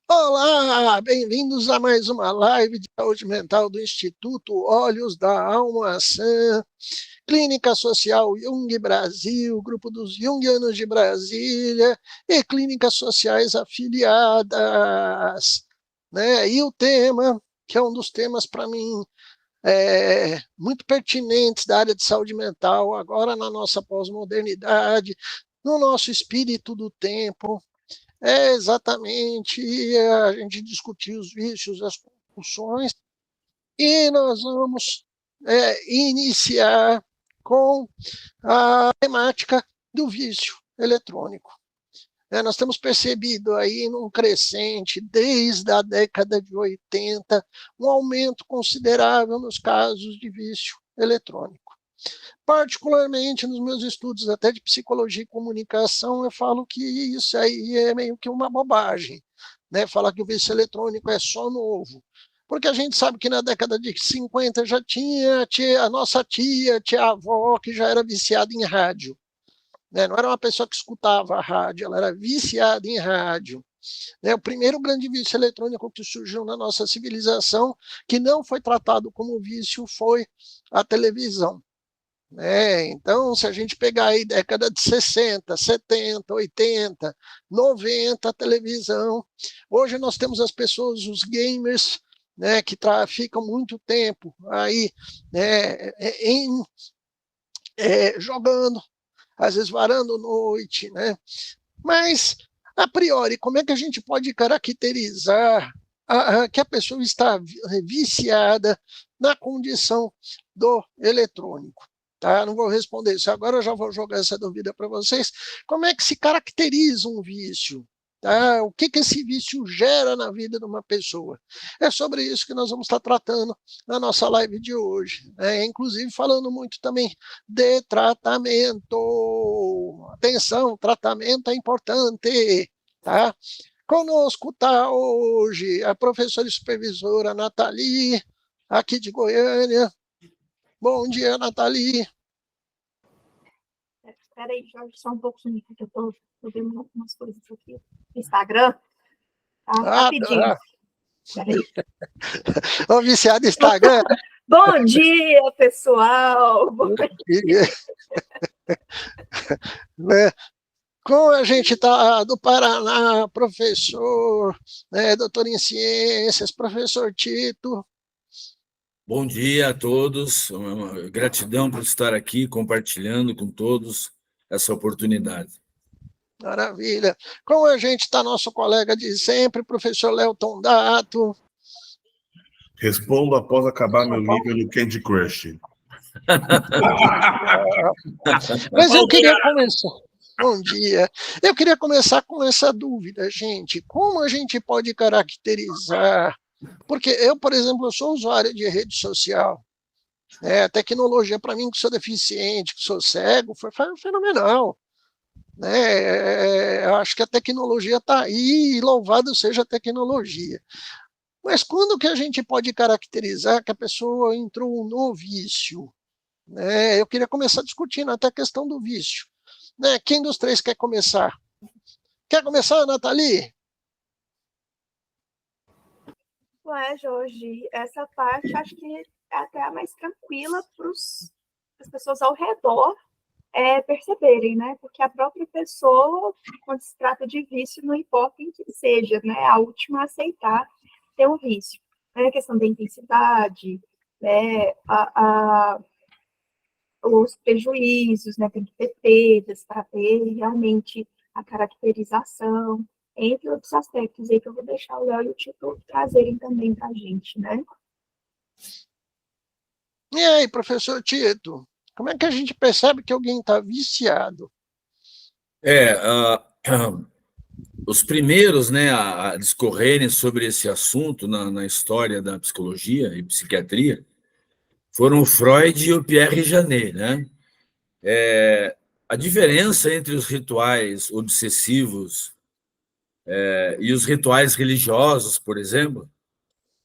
Olá, bem-vindos a mais uma live de saúde mental do Instituto Olhos da Alma Sã, Clínica Social Jung Brasil, Grupo dos Jungianos de Brasília e clínicas sociais afiliadas. Né? E o tema, que é um dos temas para mim muito pertinentes da área de saúde mental, agora na nossa pós-modernidade, no nosso espírito do tempo, é exatamente a gente discutir os vícios, as compulsões, e nós vamos iniciar com a temática do vício eletrônico. Nós temos percebido aí num crescente, desde a década de 80, um aumento considerável nos casos de vício eletrônico. Particularmente nos meus estudos até de psicologia e comunicação, eu falo que isso aí é meio que uma bobagem, né? Falar que o vício eletrônico é só novo. Porque a gente sabe que na década de 50 já tinha a nossa tia-avó, que já era viciada em rádio. Né? Não era uma pessoa que escutava a rádio, ela era viciada em rádio. Né? O primeiro grande vício eletrônico que surgiu na nossa civilização, que não foi tratado como vício, foi a televisão. Então, se a gente pegar aí década de 60, 70, 80, 90, a televisão, hoje nós temos as pessoas, os gamers, né, que ficam muito tempo aí jogando, às vezes varando noite, né? Mas, a priori, como é que a gente pode caracterizar que a pessoa está viciada na condição do eletrônico? Tá? Não vou responder isso agora, eu já vou jogar essa dúvida para vocês. Como é que se caracteriza um vício? Tá? O que esse vício gera na vida de uma pessoa? É sobre isso que nós vamos estar tratando na nossa live de hoje. Inclusive falando muito também de tratamento. Atenção, tratamento é importante. Tá? Conosco está hoje a professora e supervisora Nathalie, aqui de Goiânia. Bom dia, Nathalie. Espera aí, Jorge, só um pouquinho, que eu estou vendo algumas coisas aqui no Instagram. Tá? Rapidinho. Ô, viciado Instagram. Bom dia, pessoal. Bom dia. Como a gente está do Paraná, professor, doutor em ciências, professor Tito. Bom dia a todos, gratidão por estar aqui compartilhando com todos essa oportunidade. Maravilha. Como a gente está, nosso colega de sempre, professor Léo Tondato. Respondo após acabar meu nível no Candy Crush. Mas eu queria começar. Bom dia. Eu queria começar com essa dúvida, gente. Como a gente pode caracterizar? Porque eu, por exemplo, eu sou usuário de rede social. A tecnologia, para mim, que sou deficiente, que sou cego, foi fenomenal. Eu acho que a tecnologia está aí, e louvado seja a tecnologia. Mas quando que a gente pode caracterizar que a pessoa entrou no vício? Eu queria começar discutindo até a questão do vício. Quem dos três quer começar? Quer começar, Nathalie? Jorge, essa parte acho que é até a mais tranquila para as pessoas ao redor perceberem, né? Porque a própria pessoa, quando se trata de vício, não importa em que seja, né? A última a aceitar ter um vício. A questão da intensidade, né? Os prejuízos, né? Tem que ter perdas para ter realmente a caracterização, entre outros aspectos aí que eu vou deixar o Léo e o Tito trazerem também para a gente, né? E aí, professor Tito, como é que a gente percebe que alguém está viciado? Os primeiros, né, a discorrerem sobre esse assunto na história da psicologia e psiquiatria foram o Freud e o Pierre Janet, né? A diferença entre os rituais obsessivos e os rituais religiosos, por exemplo,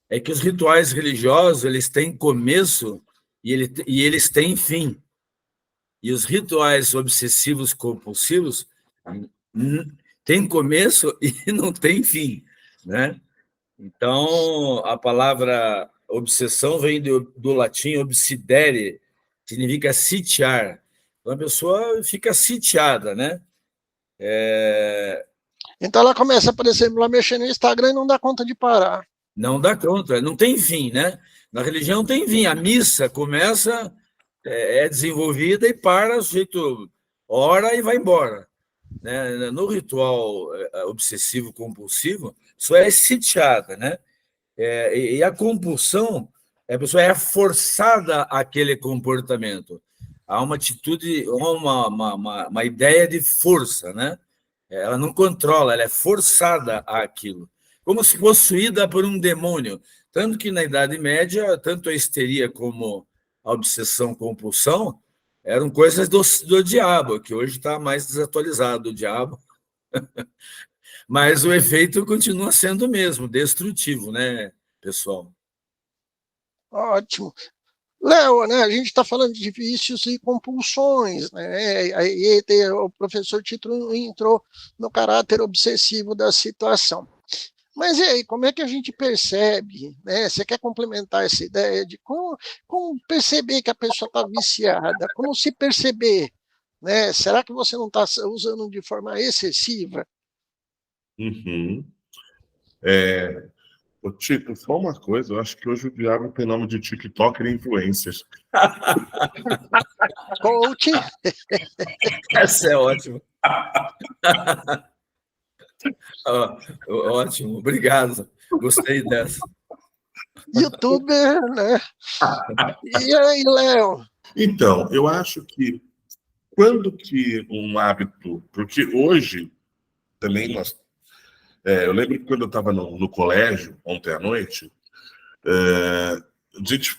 é que os rituais religiosos eles têm começo e eles têm fim. E os rituais obsessivos compulsivos têm começo e não têm fim. né? Então, a palavra obsessão vem do latim obsidere, significa sitiar. Então, a pessoa fica sitiada, né? Então ela começa, por exemplo, a mexer no Instagram e não dá conta de parar. Não dá conta, não tem fim, né? Na religião tem fim. A missa começa, é desenvolvida e para, o sujeito ora e vai embora. Né? No ritual obsessivo-compulsivo, isso é sitiada, né? E a compulsão, a pessoa é forçada àquele comportamento. Há uma atitude, uma ideia de força, né? Ela não controla, ela é forçada àquilo, como se possuída por um demônio. Tanto que na Idade Média, tanto a histeria como a obsessão-compulsão eram coisas do diabo, que hoje está mais desatualizado, o diabo. Mas o efeito continua sendo o mesmo, destrutivo, né, pessoal? Ótimo. Léo, né, a gente está falando de vícios e compulsões, né? Aí o professor Tito entrou no caráter obsessivo da situação. Mas e aí, como é que a gente percebe, né? Você quer complementar essa ideia de como perceber que a pessoa está viciada? Como se perceber, né? Será que você não está usando de forma excessiva? Uhum. Ô, Tito, só uma coisa, eu acho que hoje o diabo tem nome de TikToker e influencers. Coach, Essa é ótima. Ótimo, obrigado. Gostei dessa. youtuber, né? E aí, Léo? Então, eu acho que quando que um hábito... Porque hoje, também eu lembro que quando eu estava no colégio, ontem à noite,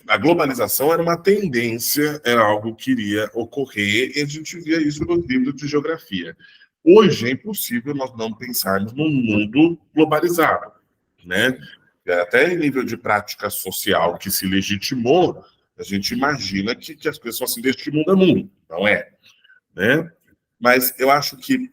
a globalização era uma tendência, era algo que iria ocorrer, e a gente via isso nos livros de geografia. Hoje é impossível nós não pensarmos num mundo globalizado, né? Até em nível de prática social que se legitimou, a gente imagina que as coisas são assim deste mundo a mundo, não é? Né? Mas eu acho que...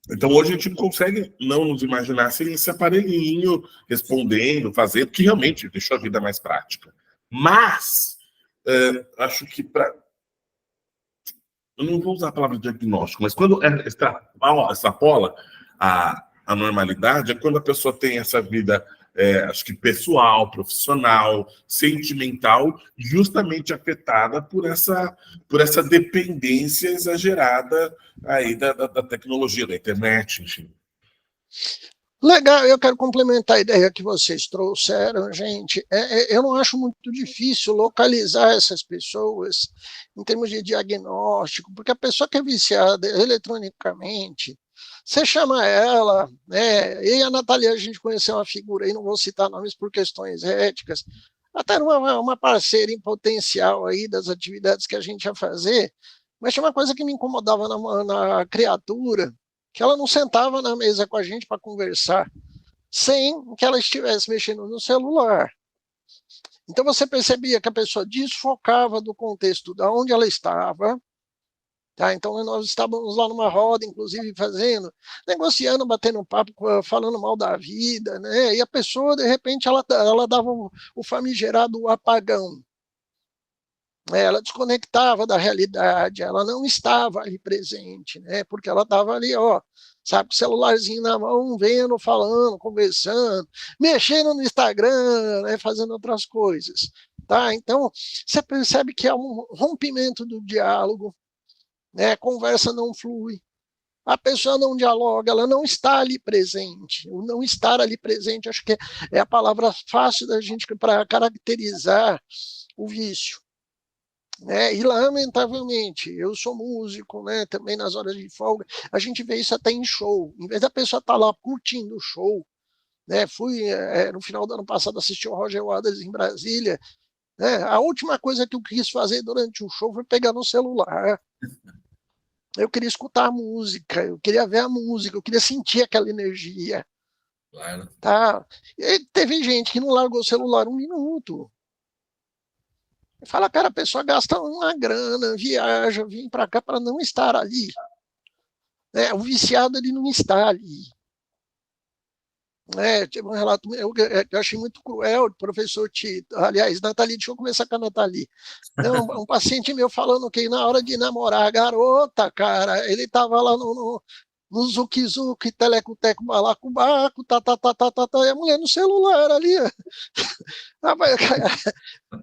Então, hoje a gente não consegue não nos imaginar sem esse aparelhinho, respondendo, fazendo, que realmente deixou a vida mais prática. Mas, acho que eu não vou usar a palavra diagnóstico, mas quando extrapola a normalidade, é quando a pessoa tem essa vida, acho que pessoal, profissional, sentimental, justamente afetada por essa dependência exagerada aí da tecnologia, da internet, enfim. Legal, eu quero complementar a ideia que vocês trouxeram, gente. Eu não acho muito difícil localizar essas pessoas em termos de diagnóstico, porque a pessoa que é viciada eletronicamente, você chama ela, né? Eu e a Natalia, a gente conheceu uma figura aí, não vou citar nomes por questões éticas, até uma parceira em potencial aí das atividades que a gente ia fazer, mas tinha uma coisa que me incomodava na criatura, que ela não sentava na mesa com a gente para conversar sem que ela estivesse mexendo no celular. Então você percebia que a pessoa desfocava do contexto de onde ela estava, tá? Então nós estávamos lá numa roda, inclusive negociando, batendo papo, falando mal da vida, né? E a pessoa, de repente, ela dava o famigerado apagão. Ela desconectava da realidade, ela não estava ali presente, né? Porque ela estava ali, ó, sabe, com o celularzinho na mão, vendo, falando, conversando, mexendo no Instagram, né? Fazendo outras coisas, tá? Então, você percebe que é um rompimento do diálogo, né? A conversa não flui, a pessoa não dialoga, ela não está ali presente. O não estar ali presente, acho que é a palavra fácil da gente para caracterizar o vício. E lamentavelmente, eu sou músico, né, também nas horas de folga, a gente vê isso até em show, em vez da pessoa estar lá curtindo o show, né, fui no final do ano passado assistir o Roger Waters em Brasília, né, a última coisa que eu quis fazer durante o show foi pegar no celular, eu queria escutar a música, eu queria ver a música, eu queria sentir aquela energia, Claro. tá? E teve gente que não largou o celular um minuto. Fala, cara, a pessoa gasta uma grana, viaja, vem para cá para não estar ali. O viciado, ele não está ali. Teve um relato meu que eu achei muito cruel, do professor Tito. Aliás, Nathalie, deixa eu começar com a Nathalie. Não, um paciente meu falando que na hora de namorar a garota, cara, ele estava lá no Zuki-Zuki, Teleco-Teco, Balacobaco, e a mulher no celular ali.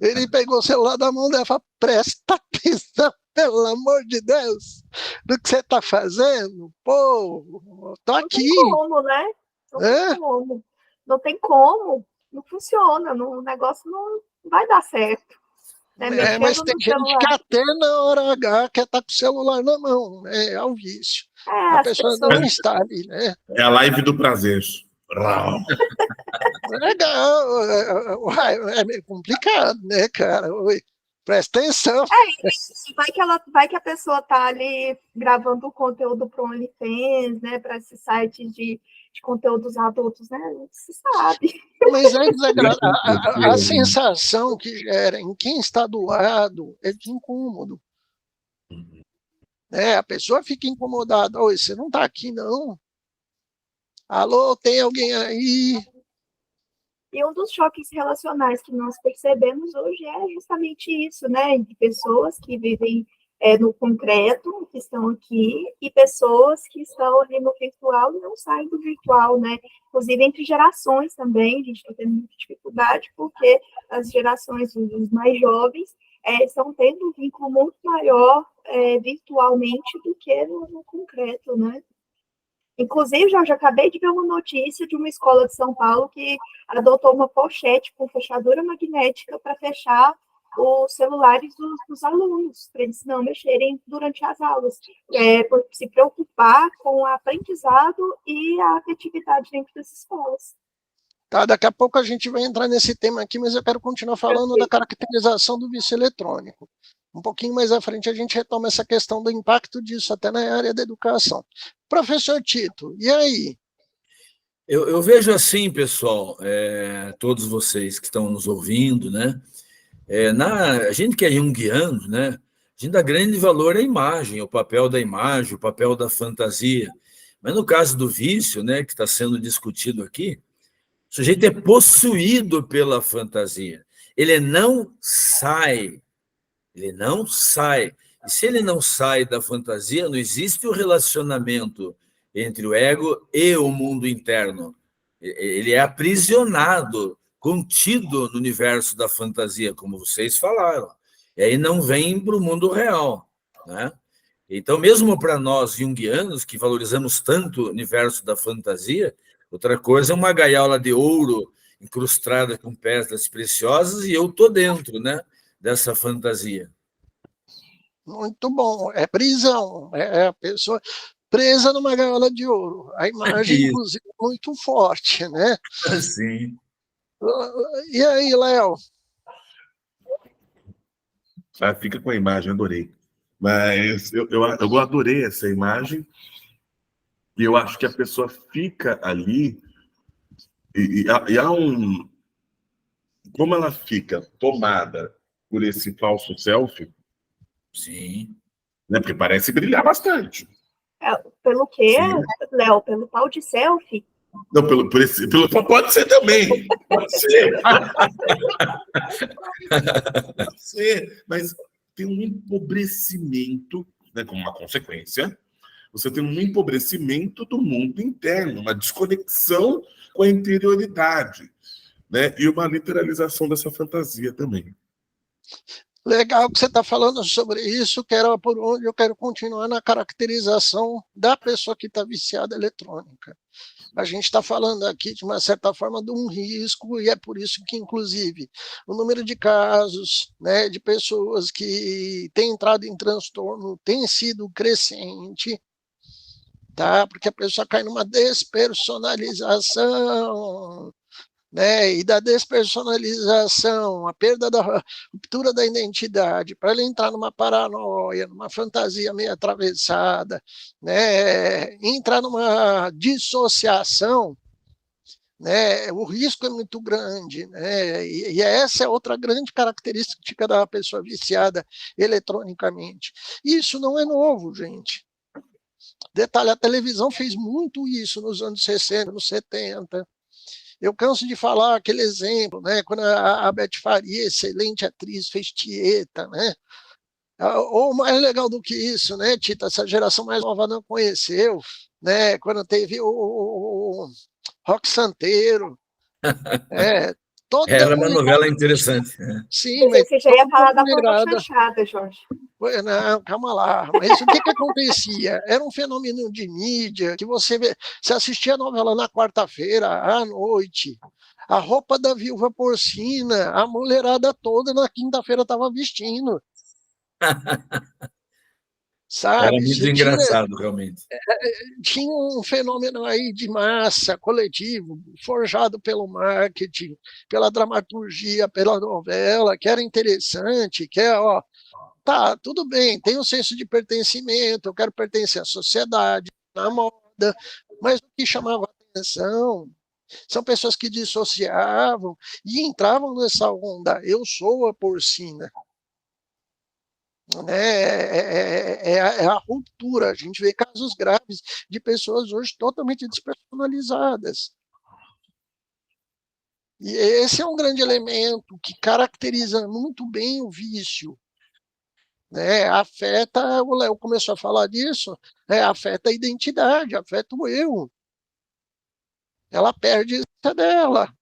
Ele pegou o celular da mão dela e falou: presta atenção, pelo amor de Deus, do que você está fazendo. Pô, tô aqui. Não tem como, né? Não tem como. Não tem como. Não funciona. O negócio não vai dar certo. Né? Mas tem gente que até na hora H quer estar com o celular na mão. É o vício. A pessoa não está ali, né? É a live do prazer. Legal. É meio complicado, né, cara? Presta atenção. Vai que a pessoa está ali gravando o conteúdo para o OnlyFans, né? Para esse site de conteúdos adultos, né? Não se sabe. Mas a sensação que gera em quem está do lado é de incômodo. A pessoa fica incomodada. Oi, você não está aqui, não? Alô, tem alguém aí? E um dos choques relacionais que nós percebemos hoje é justamente isso, né? De pessoas que vivem no concreto, que estão aqui, e pessoas que estão ali no virtual e não saem do virtual, né? Inclusive entre gerações também, a gente está tendo muita dificuldade, porque as gerações dos mais jovens estão tendo um vínculo muito maior virtualmente do que no concreto, né? Inclusive, já acabei de ver uma notícia de uma escola de São Paulo que adotou uma pochete com fechadura magnética para fechar os celulares dos alunos, para eles não mexerem durante as aulas, por se preocupar com o aprendizado e a afetividade dentro das escolas. Tá, daqui a pouco a gente vai entrar nesse tema aqui, mas eu quero continuar falando da caracterização do vício eletrônico. Um pouquinho mais à frente a gente retoma essa questão do impacto disso até na área da educação. Professor Tito, e aí? Eu vejo assim, pessoal, todos vocês que estão nos ouvindo, né? A gente que é junguiano, né? A gente dá grande valor à imagem, ao papel da imagem, o papel da fantasia. Mas no caso do vício, né, que está sendo discutido aqui, o sujeito é possuído pela fantasia. Ele não sai. Ele não sai. E se ele não sai da fantasia, não existe o relacionamento entre o ego e o mundo interno. Ele é aprisionado, contido no universo da fantasia, como vocês falaram. E aí não vem para o mundo real, né? Então, mesmo para nós junguianos, que valorizamos tanto o universo da fantasia, outra coisa é uma gaiola de ouro incrustada com pedras preciosas e eu estou dentro, né, dessa fantasia. Muito bom. É prisão. É a pessoa presa numa gaiola de ouro. A imagem, inclusive, é muito forte, né? Sim. E aí, Léo? Fica com a imagem, adorei. Mas eu adorei essa imagem e eu acho que a pessoa fica ali e há um... Como ela fica tomada por esse falso selfie, sim, né? Porque parece brilhar bastante. Pelo quê, Léo? Pelo tal de selfie? Não, pode ser também. Pode ser. Pode ser. Mas tem um empobrecimento, né, como uma consequência. Você tem um empobrecimento do mundo interno, uma desconexão com a interioridade, né? E uma literalização dessa fantasia também. Legal que você está falando sobre isso, que era por onde eu quero continuar na caracterização da pessoa que está viciada eletrônica. A gente está falando aqui, de uma certa forma, de um risco, e é por isso que, inclusive, o número de casos, né, de pessoas que têm entrado em transtorno tem sido crescente, tá? Porque a pessoa cai numa despersonalização, né, e da despersonalização, a perda da ruptura da identidade, para ele entrar numa paranoia, numa fantasia meio atravessada, né, entrar numa dissociação, né, o risco é muito grande, né, e essa é outra grande característica da pessoa viciada eletronicamente. Isso não é novo, gente. Detalhe, a televisão fez muito isso nos anos 60, nos 70, Eu canso de falar aquele exemplo, né? Quando a Beth Faria, excelente atriz, fez Tieta, né? Ou mais legal do que isso, né, Tita? Essa geração mais nova não conheceu, né? Quando teve o Rock Santeiro, é, toda Era uma mulherada, novela interessante, né? sim, mas Pensei que você já ia toda falar da Flor mulherada, Chanchada, Jorge. não, calma lá, mas o que que acontecia? Era um fenômeno de mídia que você assistia a novela na quarta-feira à noite, a roupa da viúva porcina, a mulherada toda na quinta-feira estava vestindo, Era sabe? muito Você engraçado, realmente. tinha um fenômeno aí de massa, coletivo, forjado pelo marketing, pela dramaturgia, pela novela, que era interessante, que é, ó, tá, tudo bem, tem um senso de pertencimento, eu quero pertencer à sociedade, à moda, mas o que chamava atenção são pessoas que dissociavam e entravam nessa onda, eu sou a porcina, né? É a ruptura. A gente vê casos graves de pessoas hoje totalmente despersonalizadas. E esse é um grande elemento que caracteriza muito bem o vício. Né? Afeta, o Léo começou a falar disso, afeta a identidade, afeta o eu. Ela perde a dela.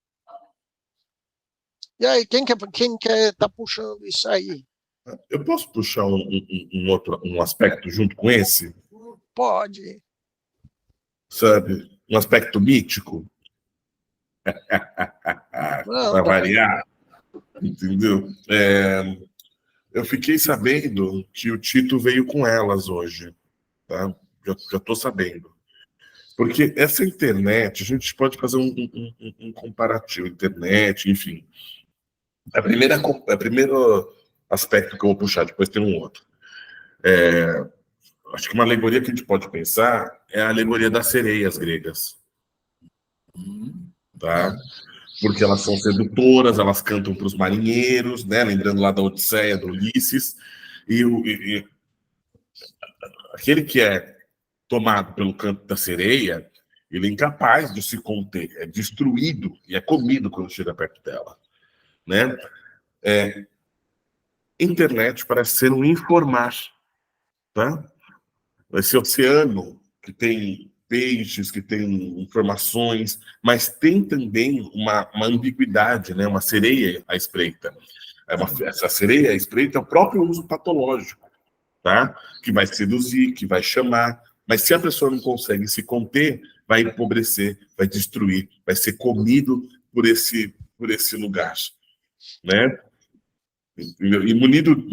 E aí, quem quer tá puxando isso aí? Eu posso puxar um aspecto junto com esse, Pode. sabe? Um aspecto mítico, para Manda. variar, entendeu? Eu fiquei sabendo que o Tito veio com elas hoje, tá? Já estou sabendo. Porque essa internet, a gente pode fazer um comparativo, internet, enfim. O primeiro aspecto que eu vou puxar, depois tem um outro. Acho que uma alegoria que a gente pode pensar é a alegoria das sereias gregas, tá? Porque elas são sedutoras, elas cantam para os marinheiros, né? Lembrando lá da Odisseia, do Ulisses, e aquele que é tomado pelo canto da sereia, ele é incapaz de se conter, é destruído e é comido quando chega perto dela, né? Internet parece ser um informar, tá? Esse oceano que tem peixes, que tem informações, mas tem também uma ambiguidade, né? Uma sereia à espreita. Essa sereia à espreita é o próprio uso patológico, tá? Que vai seduzir, que vai chamar, mas se a pessoa não consegue se conter, vai empobrecer, vai destruir, vai ser comido por esse lugar, né? E munido,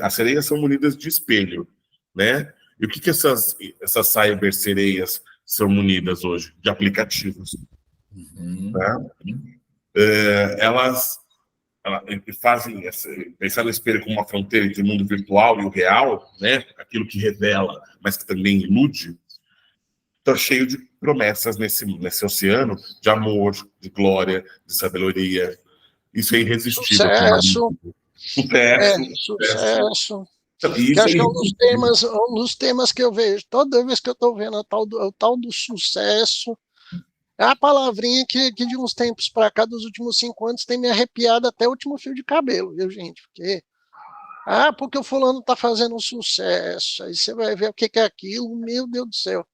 as sereias são munidas de espelho, né? E o que essas cyber sereias são munidas hoje? De aplicativos. Tá? Elas fazem pensar no espelho como uma fronteira entre o mundo virtual e o real, né? Aquilo que revela, mas que também ilude. Está cheio de promessas nesse oceano de amor, de glória, de sabedoria. Isso é irresistível. Sucesso. Sucesso. Sucesso. E Que isso é acho que é irresistível. um dos temas que eu vejo toda vez que eu estou vendo o tal do sucesso. É a palavrinha que de uns tempos para cá, dos últimos 5 anos, tem me arrepiado até o último fio de cabelo, viu, gente? Porque o fulano está fazendo sucesso. Aí você vai ver o que é aquilo, meu Deus do céu.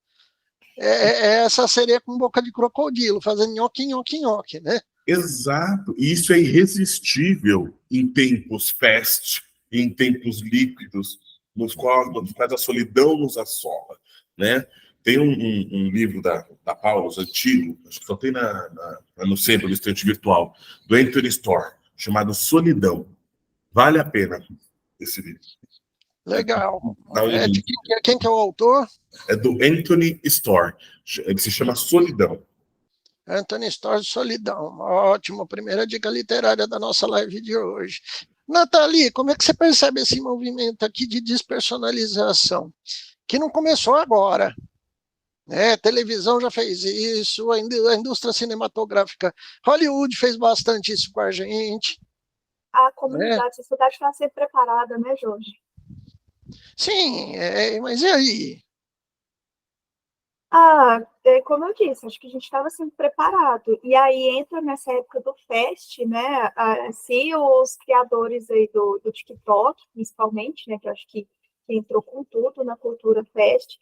Essa sereia com boca de crocodilo, fazendo nhoque, nhoque, nhoque, né? Exato. E isso é irresistível em tempos fast, em tempos líquidos, nos quais a solidão nos assola, né? Tem um livro da Paulus, antigo, acho que só tem no centro do estante virtual, do Anthony Storr, chamado Solidão. Vale a pena esse livro. Legal. Dá um link. Quem que é o autor? É do Anthony Storr. Ele se chama Solidão. Anthony Storr, Solidão. Ótimo, primeira dica literária da nossa live de hoje. Nathalie, como é que você percebe esse movimento aqui de despersonalização? Que não começou agora. Né? Televisão já fez isso, a indústria cinematográfica, Hollywood fez bastante isso com a gente. A comunidade, a sociedade está sempre preparada, né, Jorge? Sim, mas e aí? Como eu disse, acho que a gente estava sendo preparado. E aí entra nessa época do Fest, né? Se os criadores aí do TikTok, principalmente, né? Que eu acho que entrou com tudo na cultura Fest,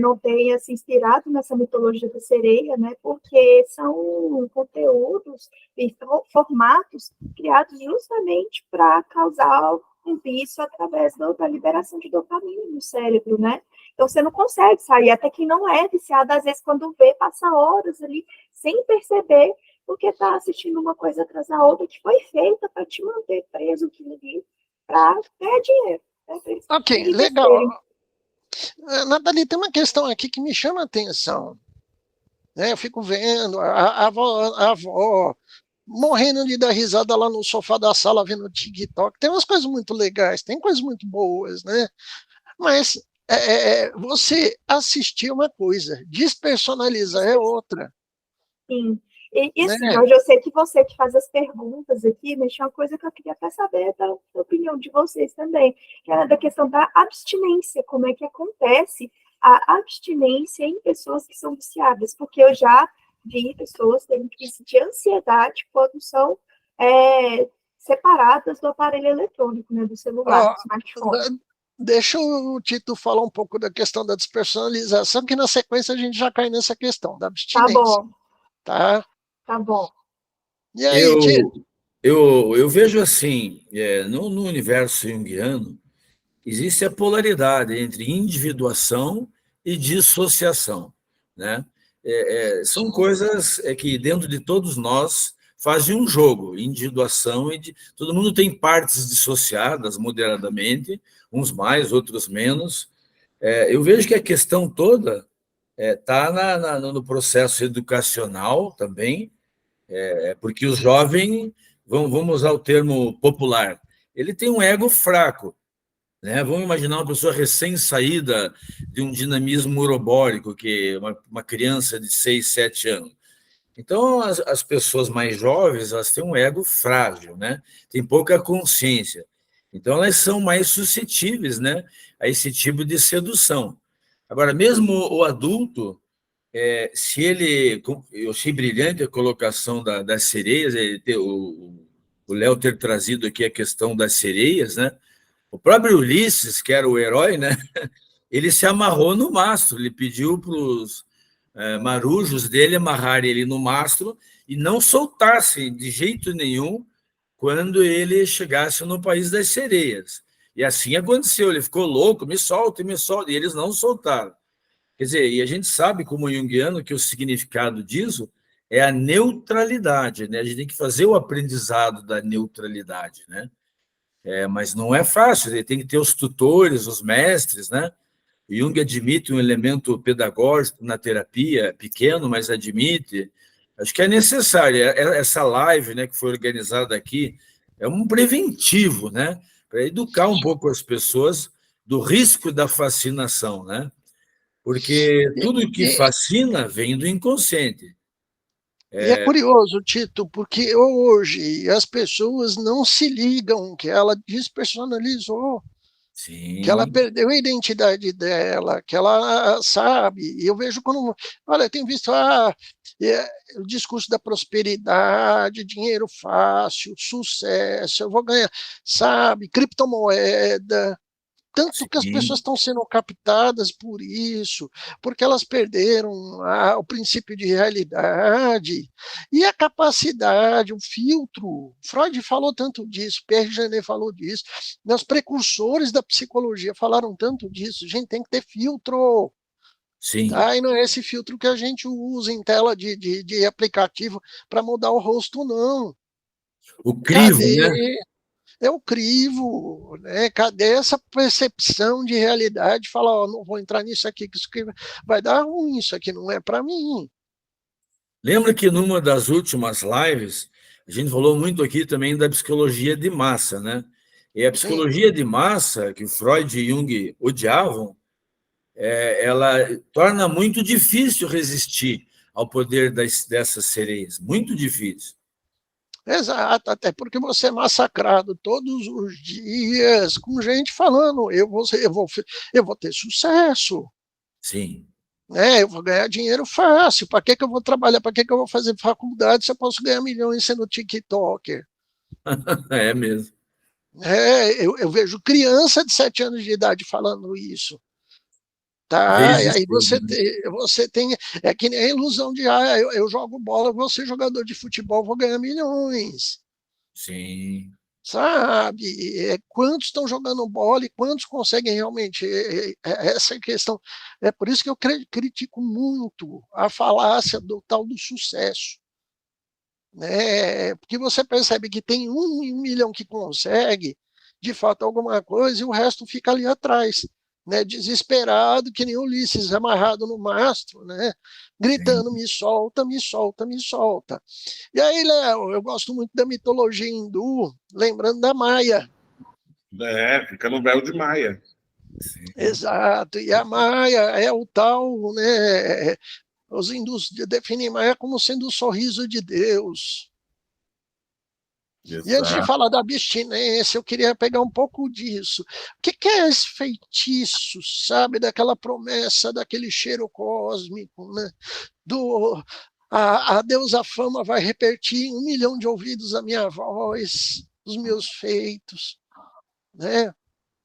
não tenha se inspirado nessa mitologia da sereia, né? Porque são conteúdos e formatos criados justamente para causar um vício através da liberação de dopamina no cérebro, né? Então, você não consegue sair, até quem não é viciado, às vezes, quando vê, passa horas ali, sem perceber, porque está assistindo uma coisa atrás da outra, que foi feita para te manter preso aquilo ali, para ganhar dinheiro. Né? Ok, legal. Nathalie, tem uma questão aqui que me chama a atenção. Né? Eu fico vendo a avó morrendo de dar risada lá no sofá da sala, vendo o TikTok. Tem umas coisas muito legais, tem coisas muito boas, né? Mas você assistir uma coisa, despersonalizar é outra. Sim. E Né? assim, hoje eu sei que você que faz as perguntas aqui, mas tinha uma coisa que eu queria até saber da opinião de vocês também, que era da questão da abstinência, como é que acontece a abstinência em pessoas que são viciadas, porque eu já vi pessoas terem crise de ansiedade quando são separadas do aparelho eletrônico, né, do celular, do smartphone. Deixa o Tito falar um pouco da questão da despersonalização, que na sequência a gente já cai nessa questão da abstinência. Tá bom. Tá bom. E aí, Tito? Eu vejo assim, no universo junguiano, existe a polaridade entre individuação e dissociação, né? São coisas que dentro de todos nós fazem um jogo, individuação todo mundo tem partes dissociadas moderadamente, uns mais, outros menos. Eu vejo que a questão toda está no processo educacional também, porque o jovem, vamos usar o termo popular, ele tem um ego fraco. Né? Vamos imaginar uma pessoa recém-saída de um dinamismo urobórico, que é uma criança de 6, 7 anos. Então, as pessoas mais jovens, elas têm um ego frágil, né? Tem pouca consciência. Então, elas são mais suscetíveis, né, a esse tipo de sedução. Agora, mesmo o adulto, se ele... Eu achei brilhante a colocação das sereias, o Léo ter trazido aqui a questão das sereias, né? O próprio Ulisses, que era o herói, né? Ele se amarrou no mastro, ele pediu para os marujos dele amarrarem ele no mastro e não soltassem de jeito nenhum quando ele chegasse no país das sereias. E assim aconteceu, ele ficou louco, me solta, e eles não soltaram. Quer dizer, e a gente sabe, como junguiano, que o significado disso é a neutralidade, né? A gente tem que fazer o aprendizado da neutralidade, né? Mas não é fácil, ele tem que ter os tutores, os mestres, né? Jung admite um elemento pedagógico na terapia, pequeno, mas admite. Acho que é necessário. Essa live, né, que foi organizada aqui, é um preventivo, né? Para educar um pouco as pessoas do risco da fascinação, né? Porque tudo que fascina vem do inconsciente. E é curioso, Tito, porque hoje as pessoas não se ligam que ela despersonalizou, Sim. que ela perdeu a identidade dela, que ela sabe. E eu vejo quando... Olha, eu tenho visto o discurso da prosperidade, dinheiro fácil, sucesso, eu vou ganhar, sabe, criptomoeda. Tanto que as pessoas estão sendo captadas por isso, porque elas perderam o princípio de realidade e a capacidade, o filtro. Freud falou tanto disso, Pierre Janet falou disso, os precursores da psicologia falaram tanto disso. A gente tem que ter filtro. Sim. Tá? E não é esse filtro que a gente usa em tela de aplicativo para mudar o rosto, não. O crivo, né? É o crivo, né? Cadê essa percepção de realidade? Fala, ó, não vou entrar nisso aqui, que isso aqui vai dar ruim, isso aqui não é para mim. Lembra que numa das últimas lives, a gente falou muito aqui também da psicologia de massa, né? E a psicologia de massa, que Freud e Jung odiavam, ela torna muito difícil resistir ao poder dessas sereias, muito difícil. Exato, até porque você é massacrado todos os dias com gente falando, eu vou ter sucesso. Sim. Eu vou ganhar dinheiro fácil. Para que eu vou trabalhar? Para que eu vou fazer faculdade se eu posso ganhar milhões sendo TikToker? É mesmo. Eu vejo criança de 7 anos de idade falando isso. Tá? E Desde aí cedo, né? você tem. É que nem a ilusão de eu jogo bola, vou ser jogador de futebol, vou ganhar milhões. Sim, Sabe? Quantos estão jogando bola e quantos conseguem realmente? Essa é a questão. É por isso que eu critico muito a falácia do tal do sucesso. Né? Porque você percebe que tem 1 milhão que consegue, de fato, alguma coisa, e o resto fica ali atrás, né? Desesperado, que nem Ulisses amarrado no mastro, né? sim. Gritando: me solta, me solta, me solta. E aí, Léo, eu gosto muito da mitologia hindu, lembrando da Maia. Fica no véu de Maia. Sim. Exato, e a Maia é o tal, né? Os hindus definem Maia como sendo o sorriso de Deus. E antes de Exato. falar da abstinência, eu queria pegar um pouco disso. O que é esse feitiço, sabe? Daquela promessa, daquele cheiro cósmico, né? A deusa fama vai repetir em 1 milhão de ouvidos a minha voz, os meus feitos, né?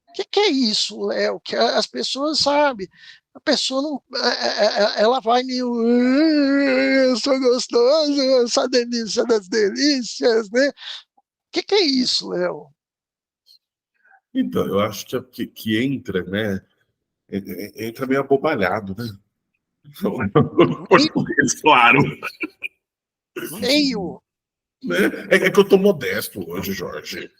O que é isso, Léo? Que as pessoas sabem. A pessoa não. Ela vai meio. Eu sou gostoso, eu sou a delícia das delícias, né? Que é isso, Léo? Então, eu acho que entra, né? Entra meio abobalhado, né? Português, claro. Meio. Né? É que eu tô modesto hoje, Jorge.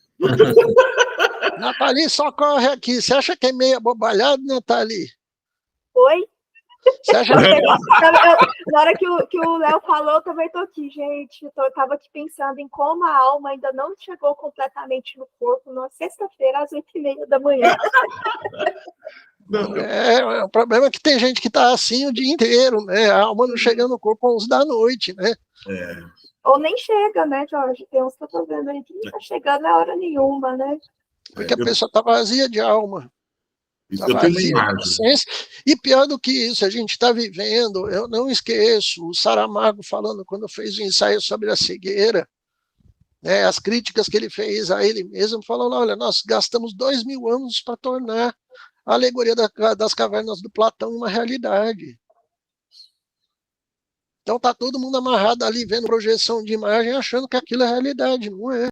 Nathalie, socorre aqui. Você acha que é meio abobalhado, Nathalie? Oi? Você acha que é... Na hora que o Léo falou, eu também tô aqui, gente. Eu tava aqui pensando em como a alma ainda não chegou completamente no corpo na sexta-feira, às 8h30 da manhã. Não, o problema é que tem gente que tá assim o dia inteiro, né? A alma não chega no corpo às 11 da noite, né? Ou nem chega, né, Jorge? Tem uns que eu tô vendo aí que não tá chegando a hora nenhuma, né? Porque a pessoa tá vazia de alma. Tá eu tenho uma vazia de imagem. consciência. E pior do que isso, a gente está vivendo, eu não esqueço, o Saramago falando quando fez o ensaio sobre a cegueira, né, as críticas que ele fez a ele mesmo, falando: olha, nós gastamos 2.000 anos para tornar a alegoria das cavernas do Platão uma realidade. Então tá todo mundo amarrado ali, vendo projeção de imagem, achando que aquilo é realidade, não é?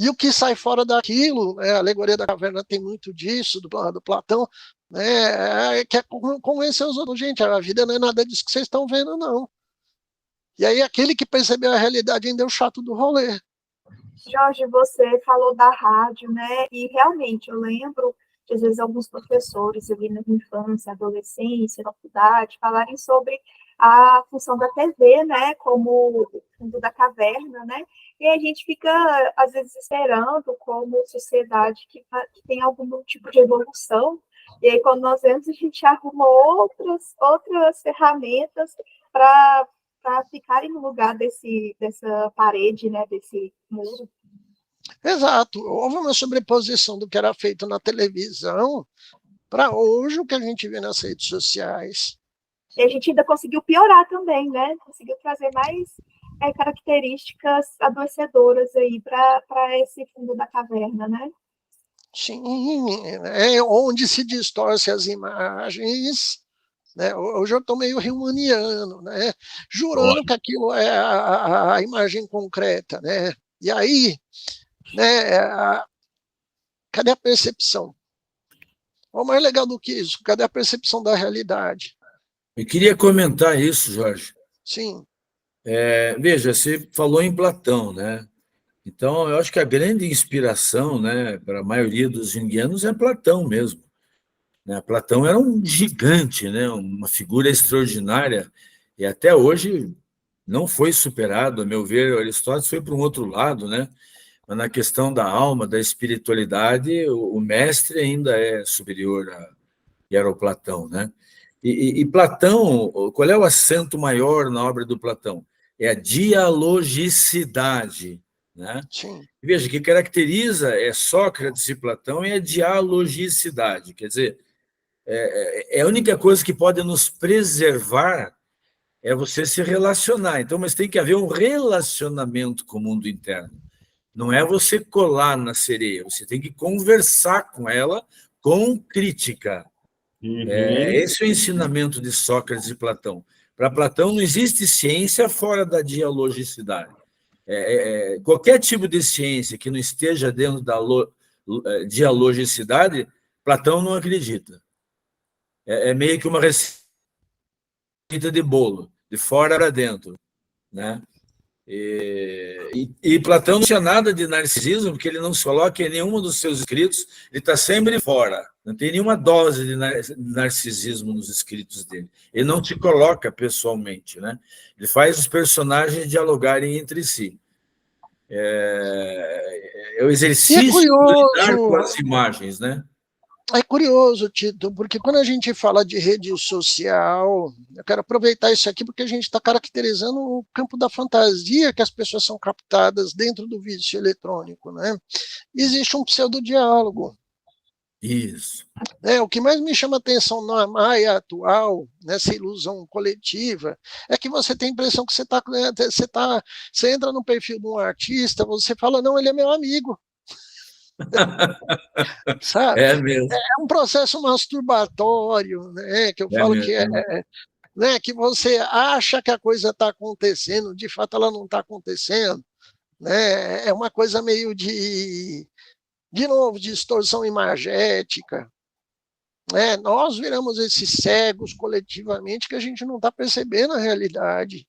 E o que sai fora daquilo, né, a alegoria da caverna tem muito disso, do Platão, né, que é convencer os outros: gente, a vida não é nada disso que vocês estão vendo, não. E aí aquele que percebeu a realidade ainda é o chato do rolê. Jorge, você falou da rádio, né? E realmente eu lembro que às vezes alguns professores ali na infância, adolescência, faculdade, falarem sobre a função da TV, né? Como o fundo da caverna, né? E a gente fica, às vezes, esperando como sociedade que tem algum tipo de evolução. E aí, quando nós vemos, a gente arruma outras ferramentas para ficarem no lugar dessa parede, né? Desse muro. Exato. Houve uma sobreposição do que era feito na televisão para hoje o que a gente vê nas redes sociais. E a gente ainda conseguiu piorar também, né? Conseguiu trazer mais características adoecedoras aí para esse fundo da caverna, né? Sim, onde se distorce as imagens. Né? Hoje eu estou meio rimaniano, né? Jurando que aquilo é a imagem concreta. Né? E aí, né, cadê a percepção? O mais legal do que isso, cadê a percepção da realidade? Eu queria comentar isso, Jorge. Sim. Veja, você falou em Platão, né? Então, eu acho que a grande inspiração, né, para a maioria dos junguianos é Platão mesmo. Né? Platão era um gigante, né, uma figura extraordinária, e até hoje não foi superado, a meu ver. O Aristóteles foi para um outro lado, né? Mas na questão da alma, da espiritualidade, o mestre ainda é superior que era o Platão, né? E Platão, qual é o acento maior na obra do Platão? É a dialogicidade, né? Sim. Veja, o que caracteriza Sócrates e Platão é a dialogicidade, quer dizer, a única coisa que pode nos preservar é você se relacionar. Então, mas tem que haver um relacionamento com o mundo interno. Não é você colar na sereia, você tem que conversar com ela com crítica. Esse é o ensinamento de Sócrates e Platão. Para Platão, não existe ciência fora da dialogicidade. Qualquer tipo de ciência que não esteja dentro da dialogicidade, Platão não acredita. É meio que uma receita de bolo, de fora para dentro, né? E Platão não tinha nada de narcisismo, porque ele não se coloca em nenhum dos seus escritos, ele está sempre fora, não tem nenhuma dose de narcisismo nos escritos dele. Ele não se coloca pessoalmente, né? Ele faz os personagens dialogarem entre si. É o exercício de lidar com as imagens, né? É curioso, Tito, porque quando a gente fala de rede social, eu quero aproveitar isso aqui porque a gente está caracterizando o campo da fantasia que as pessoas são captadas dentro do vício eletrônico, né? Existe um pseudodiálogo. Isso. O que mais me chama atenção na Maia atual, nessa ilusão coletiva, é que você tem a impressão que você entra no perfil de um artista, você fala, não, ele é meu amigo. Sabe? É mesmo. É um processo masturbatório, né? Que eu falo mesmo. que né? Que você acha que a coisa está acontecendo, de fato ela não está acontecendo, né? É uma coisa meio de novo, de distorção imagética, né? Nós viramos esses cegos coletivamente que a gente não está percebendo a realidade.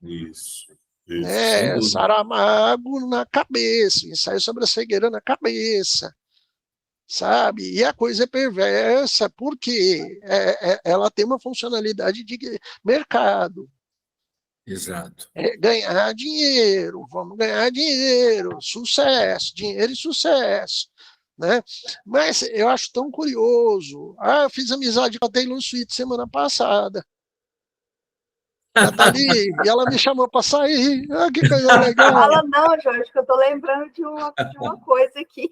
Isso. Saramago na cabeça, ensaio sobre a cegueira na cabeça, sabe? E a coisa é perversa porque ela tem uma funcionalidade de mercado. Exato. Ganhar dinheiro, vamos ganhar dinheiro, sucesso, dinheiro e sucesso, né? Mas eu acho tão curioso. Eu fiz amizade com a Taylor Swift semana passada. Ela tá ali, e ela me chamou para sair. Que coisa legal. Fala não, Jorge, que eu tô lembrando de uma coisa aqui.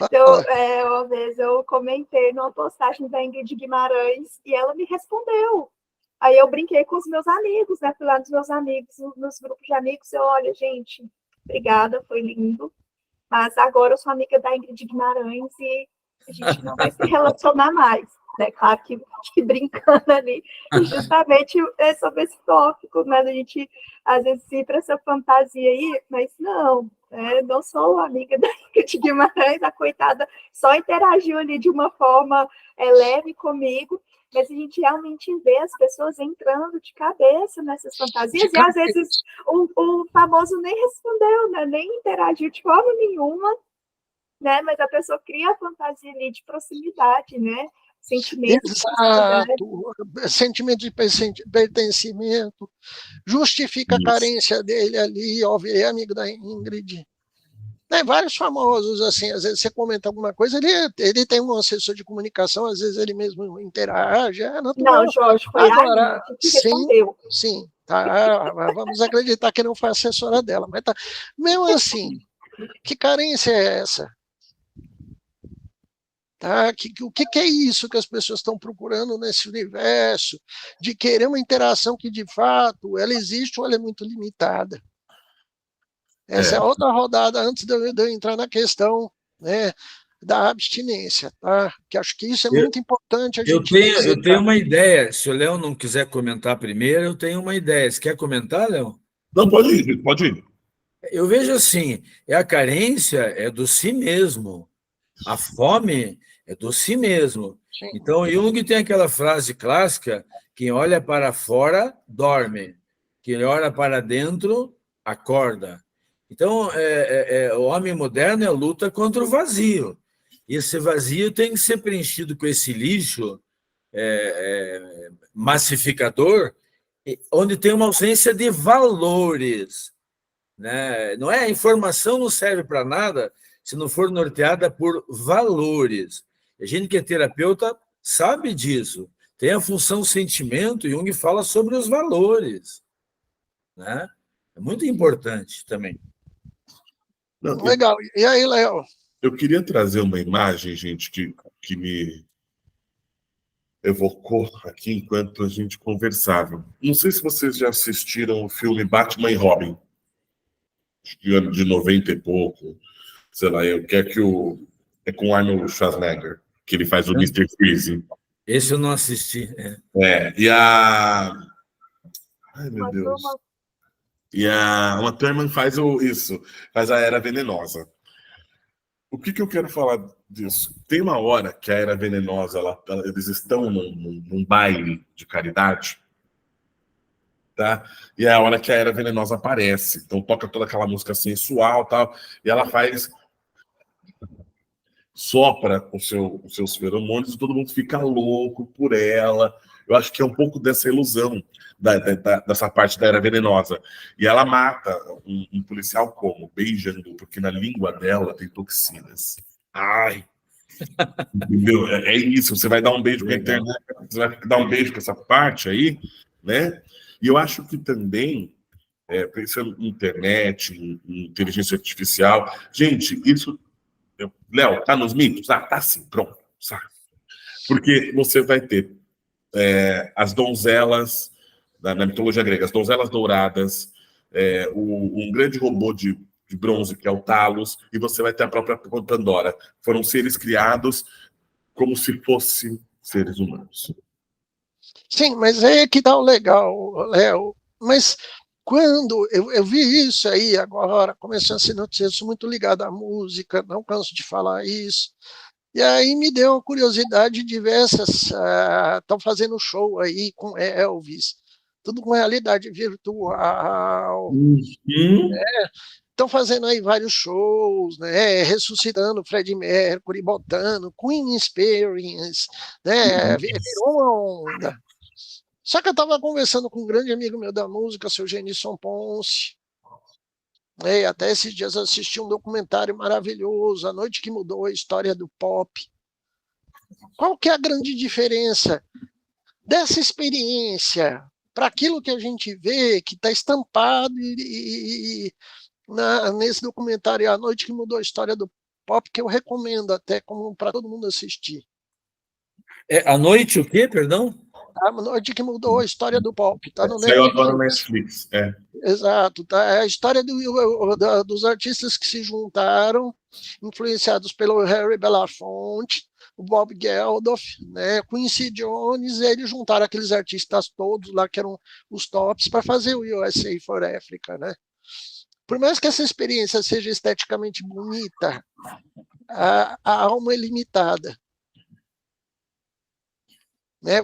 Uma vez eu comentei numa postagem da Ingrid Guimarães e ela me respondeu. Aí eu brinquei com os meus amigos, né? Fui lá dos meus amigos, nos grupos de amigos, olha, gente, obrigada, foi lindo. Mas agora eu sou amiga da Ingrid Guimarães e a gente não vai se relacionar mais. Né? Claro que brincando ali, e justamente sobre esse tópico, né? A gente às vezes ir para essa fantasia aí, mas não sou amiga da Ingrid Guimarães, a coitada só interagiu ali de uma forma leve comigo, mas a gente realmente vê as pessoas entrando de cabeça nessas fantasias, e às vezes o famoso nem respondeu, né? Nem interagiu de forma nenhuma, né? Mas a pessoa cria a fantasia ali de proximidade, né? Sentimento de pertencimento, justifica a carência dele ali, virei amigo da Ingrid. Vários famosos, assim, às vezes você comenta alguma coisa, ele tem um assessor de comunicação, às vezes ele mesmo interage, natural. Não, Jorge, foi agora, a que respondeu. Sim, tá, vamos acreditar que não foi assessora dela, mas tá. Mesmo assim, que carência é essa? Tá? O que é isso que as pessoas estão procurando nesse universo, de querer uma interação que, de fato, ela existe ou ela é muito limitada? Essa é outra rodada antes de eu entrar na questão, né, da abstinência, tá? Que acho que isso é muito importante. Eu tenho uma ideia, se o Léo não quiser comentar primeiro, eu tenho uma ideia. Você quer comentar, Léo? Não, pode ir. Eu vejo assim, a carência é do si mesmo, a fome é do si mesmo. Sim. Então, Jung tem aquela frase clássica, quem olha para fora, dorme. Quem olha para dentro, acorda. Então, o homem moderno é a luta contra o vazio. E esse vazio tem que ser preenchido com esse lixo massificador, onde tem uma ausência de valores. Né? Não é? A informação não serve para nada se não for norteada por valores. A gente que é terapeuta sabe disso. Tem a função sentimento, e Jung fala sobre os valores. Né? É muito importante também. Legal. E aí, Léo? Eu queria trazer uma imagem, gente, que que me evocou aqui enquanto a gente conversava. Não sei se vocês já assistiram o filme Batman e Robin, acho que ano de 90 e pouco, sei lá, eu quero que o... É com Arnold Schwarzenegger, que ele faz o Mr. Freeze. Esse eu não assisti. E a... Ai, meu Uma Deus. turma. E a Uma Thurman faz isso, faz a Era Venenosa. O que eu quero falar disso? Tem uma hora que a Era Venenosa, eles estão num baile de caridade, tá? E é a hora que a Era Venenosa aparece. Então toca toda aquela música sensual, tal, e ela sopra os seus feromônios e todo mundo fica louco por ela. Eu acho que é um pouco dessa ilusão dessa parte da Era Venenosa. E ela mata um policial como? Beijando, porque na língua dela tem toxinas. Ai! Entendeu? É isso, você vai dar um beijo com a internet, você vai dar um beijo com essa parte aí, né? E eu acho que também, pensando em internet, em inteligência artificial, gente, isso... Léo, tá nos mitos? Tá sim, pronto. Sabe? Porque você vai ter as donzelas, na mitologia grega, as donzelas douradas, um grande robô de bronze, que é o Talos, e você vai ter a própria Pandora. Foram seres criados como se fossem seres humanos. Sim, mas é que dá o legal, Léo. Mas quando eu vi isso aí agora, começando a ser notícia, muito ligado à música, não canso de falar isso. E aí me deu uma curiosidade diversas. Estão fazendo show aí com Elvis, tudo com realidade virtual. Estão fazendo aí vários shows, né? Ressuscitando Freddie Mercury, botando Queen Experience, né? Virou uma onda. Só que eu estava conversando com um grande amigo meu da música, seu Genilson Ponce, e até esses dias assisti um documentário maravilhoso, A Noite que Mudou a História do Pop. Qual que é a grande diferença dessa experiência para aquilo que a gente vê, que está estampado nesse documentário A Noite que Mudou a História do Pop, que eu recomendo até para todo mundo assistir. A Noite o quê, perdão? A Noite que Mudou a História do Pop, tá no Netflix. Eu adoro Netflix. Netflix, Exato, tá? É a história dos artistas que se juntaram, influenciados pelo Harry Belafonte, o Bob Geldof, né, Quincy Jones, e eles juntaram aqueles artistas todos lá que eram os tops para fazer o USA for Africa, né? Por mais que essa experiência seja esteticamente bonita, a alma é limitada. Né?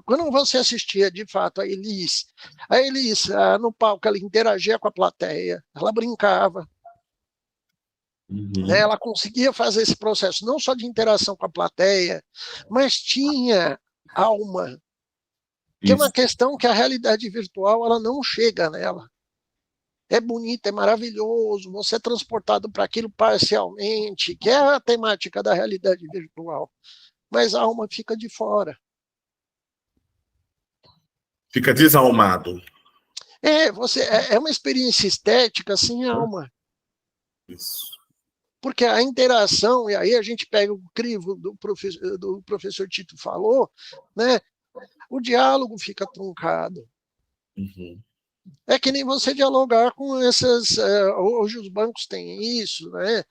Quando você assistia de fato a Elis no palco, ela interagia com a plateia, ela brincava, né? Ela conseguia fazer esse processo não só de interação com a plateia, mas tinha alma, que é uma questão que a realidade virtual ela não chega nela. É bonito, é maravilhoso, você é transportado para aquilo parcialmente, que é a temática da realidade virtual, mas a alma fica de fora. Fica desalmado. É uma experiência estética sem alma. Isso. Porque a interação, e aí a gente pega o crivo do professor Tito falou, né? O diálogo fica truncado. É que nem você dialogar com essas... hoje os bancos têm isso, né?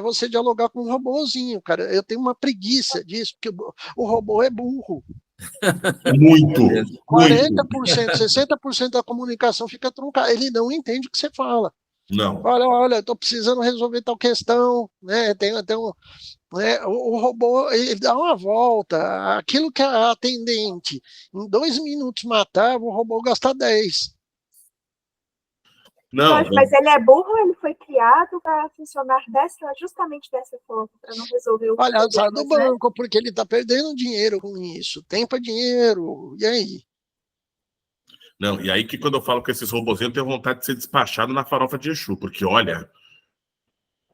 Você dialogar com um robozinho, cara. Eu tenho uma preguiça disso, porque o robô é burro. Muito. 40%, 60% da comunicação fica truncada. Ele não entende o que você fala. Não. Olha, estou precisando resolver tal questão, né? Tem até né? O robô ele dá uma volta. Aquilo que a atendente em 2 minutos matava, o robô gasta 10. Não, mas ele é burro ou ele foi criado para funcionar justamente dessa forma, para não resolver o problema? Olha, azar do banco, porque ele está perdendo dinheiro com isso. Tempo é dinheiro. E aí? Não, e aí que quando eu falo com esses robozinhos, eu tenho vontade de ser despachado na farofa de Exu, porque olha,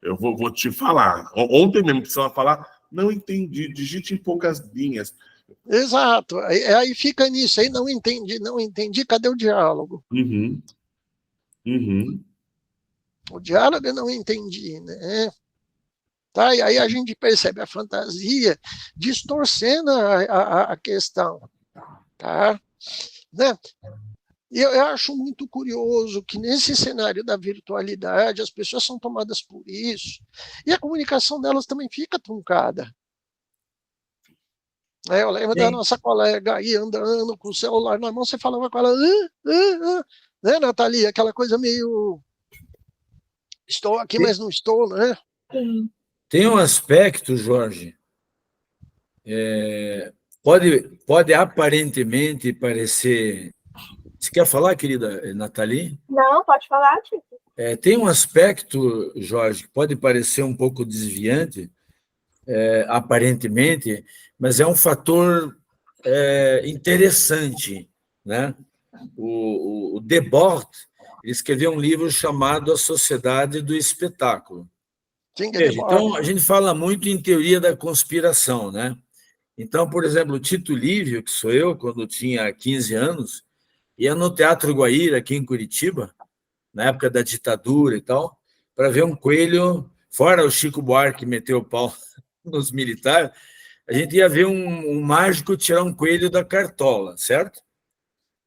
eu vou te falar. Ontem mesmo precisava falar, não entendi, digite em poucas linhas. Exato, aí fica nisso, aí não entendi, cadê o diálogo? O diálogo eu não entendi, né? Tá? E aí a gente percebe a fantasia distorcendo a questão. Tá? Né? E eu acho muito curioso que nesse cenário da virtualidade as pessoas são tomadas por isso e a comunicação delas também fica truncada. Eu lembro da nossa colega aí andando com o celular na mão, você falava com ela, né, Nathalie? Aquela coisa meio, estou aqui, mas não estou, né? Sim. Tem um aspecto, Jorge, pode aparentemente parecer... Você quer falar, querida Nathalie? Não, pode falar, Tito. Tem um aspecto, Jorge, que pode parecer um pouco desviante, aparentemente, mas é um fator interessante, né? O Debord escreveu um livro chamado A Sociedade do Espetáculo. Veja, então, a gente fala muito em teoria da conspiração, né? Então, por exemplo, o Tito Livio, que sou eu, quando tinha 15 anos, ia no Teatro Guaíra, aqui em Curitiba, na época da ditadura e tal, para ver um coelho, fora o Chico Buarque que meteu o pau nos militares, a gente ia ver um mágico tirar um coelho da cartola, certo?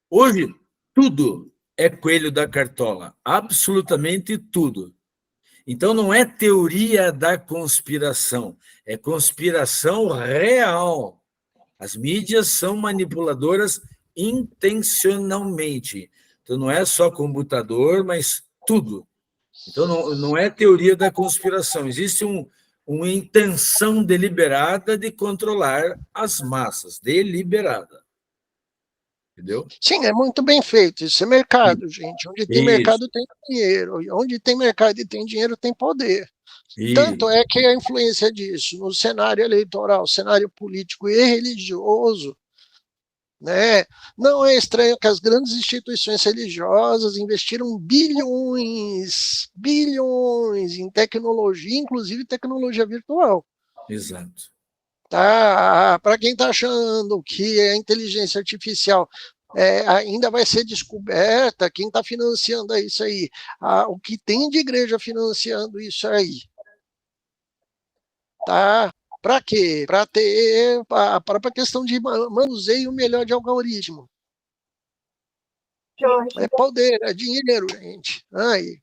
Hoje, tudo é coelho da cartola, absolutamente tudo. Então, não é teoria da conspiração, é conspiração real. As mídias são manipuladoras intencionalmente. Então, não é só computador, mas tudo. Então, não é teoria da conspiração. Existe uma intenção deliberada de controlar as massas, deliberada. Entendeu? Sim, é muito bem feito. Isso é mercado, gente. Onde tem mercado tem dinheiro. E onde tem mercado e tem dinheiro tem poder. Tanto é que a influência disso no cenário eleitoral, cenário político e religioso, né? Não é estranho que as grandes instituições religiosas investiram bilhões em tecnologia, inclusive tecnologia virtual. Exato. Tá? Para quem está achando que a inteligência artificial ainda vai ser descoberta, quem está financiando isso aí? O que tem de igreja financiando isso aí? Tá? Para quê? Para ter a própria questão de manuseio melhor de algoritmo. Jorge, É poder, é dinheiro, gente. Aí.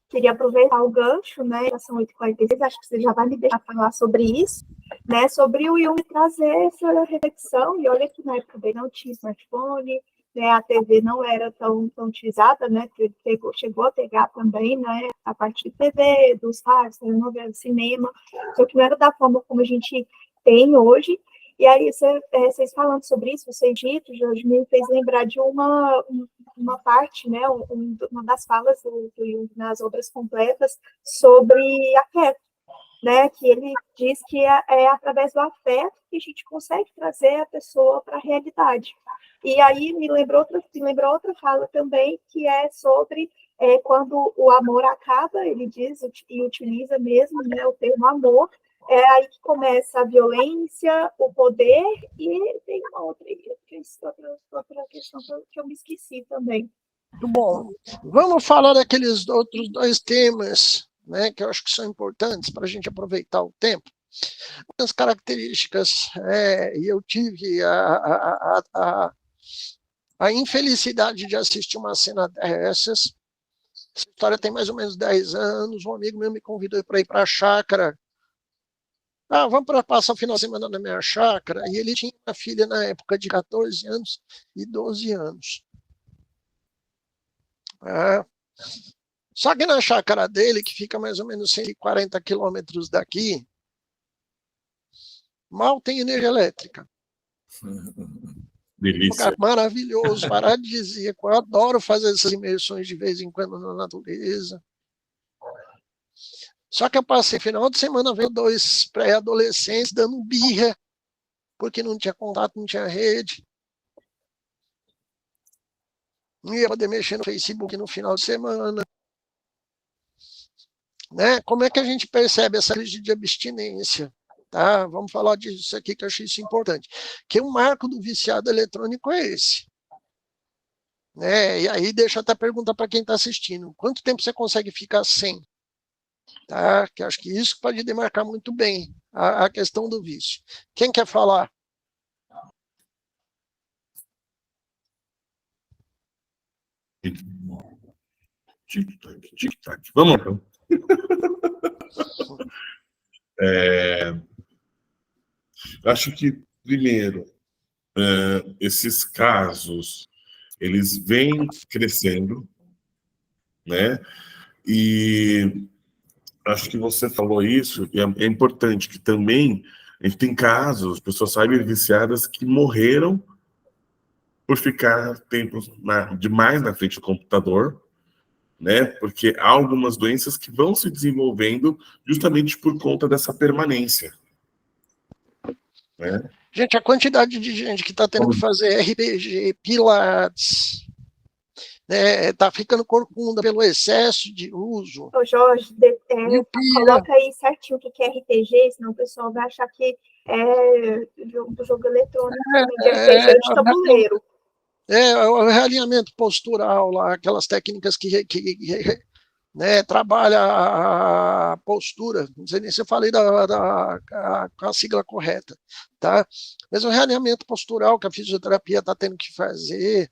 Queria aproveitar o gancho, né? Já são 8h46, acho que você já vai me deixar falar sobre isso, né? Sobre o Jung trazer essa reflexão, e olha que na época dele não tinha smartphone, né? A TV não era tão utilizada, né? Chegou a pegar também, né? A parte de TV, dos rádios, telenovelas, cinema, só que não era da forma como a gente tem hoje. E aí, vocês falando sobre isso, você dito, Jorge, me fez lembrar de uma parte, né, uma das falas do Jung nas obras completas sobre afeto, né, que ele diz que é através do afeto que a gente consegue trazer a pessoa para a realidade. E aí me lembrou outra fala também, que é sobre quando o amor acaba, ele diz e utiliza mesmo, né, o termo amor. É aí que começa a violência, o poder, e tem uma outra questão que eu me esqueci também. Muito bom. Vamos falar daqueles outros dois temas, né, que eu acho que são importantes para a gente aproveitar o tempo. As características, e eu tive a infelicidade de assistir uma cena dessas. Essa história tem mais ou menos 10 anos. Um amigo meu me convidou para ir para a chácara. Vamos para passar o final de semana na minha chácara. E ele tinha uma filha na época de 14 anos e 12 anos. Só que na chácara dele, que fica mais ou menos 140 quilômetros daqui, mal tem energia elétrica. Delícia. Um lugar maravilhoso, paradisíaco. Eu adoro fazer essas imersões de vez em quando na natureza. Só que eu passei final de semana vendo 2 pré-adolescentes dando birra, porque não tinha contato, não tinha rede. Não ia poder mexer no Facebook no final de semana. Né? Como é que a gente percebe essa crise de abstinência? Tá? Vamos falar disso aqui, que eu achei isso importante. Que o marco do viciado eletrônico é esse. Né? E aí deixa eu até perguntar para quem está assistindo. Quanto tempo você consegue ficar sem? tá? Que acho que isso pode demarcar muito bem a questão do vício. Quem quer falar? Tic-tac, tic-tac. Vamos lá. Acho que, primeiro, esses casos, eles vêm crescendo, né? E acho que você falou isso, e é importante que também a gente tem casos, pessoas cyber-viciadas que morreram por ficar tempo demais na frente do computador, né? Porque há algumas doenças que vão se desenvolvendo justamente por conta dessa permanência, né? Gente, a quantidade de gente que está tendo que fazer RPG, Pilates, né, está ficando corcunda pelo excesso de uso. Ô Jorge, coloca aí certinho o que é RPG, senão o pessoal vai achar que é do jogo eletrônico, de RPG de tabuleiro. O realinhamento postural, lá, aquelas técnicas que né, trabalha a postura, não sei nem se eu falei com a sigla correta, tá? Mas o realinhamento postural que a fisioterapia está tendo que fazer,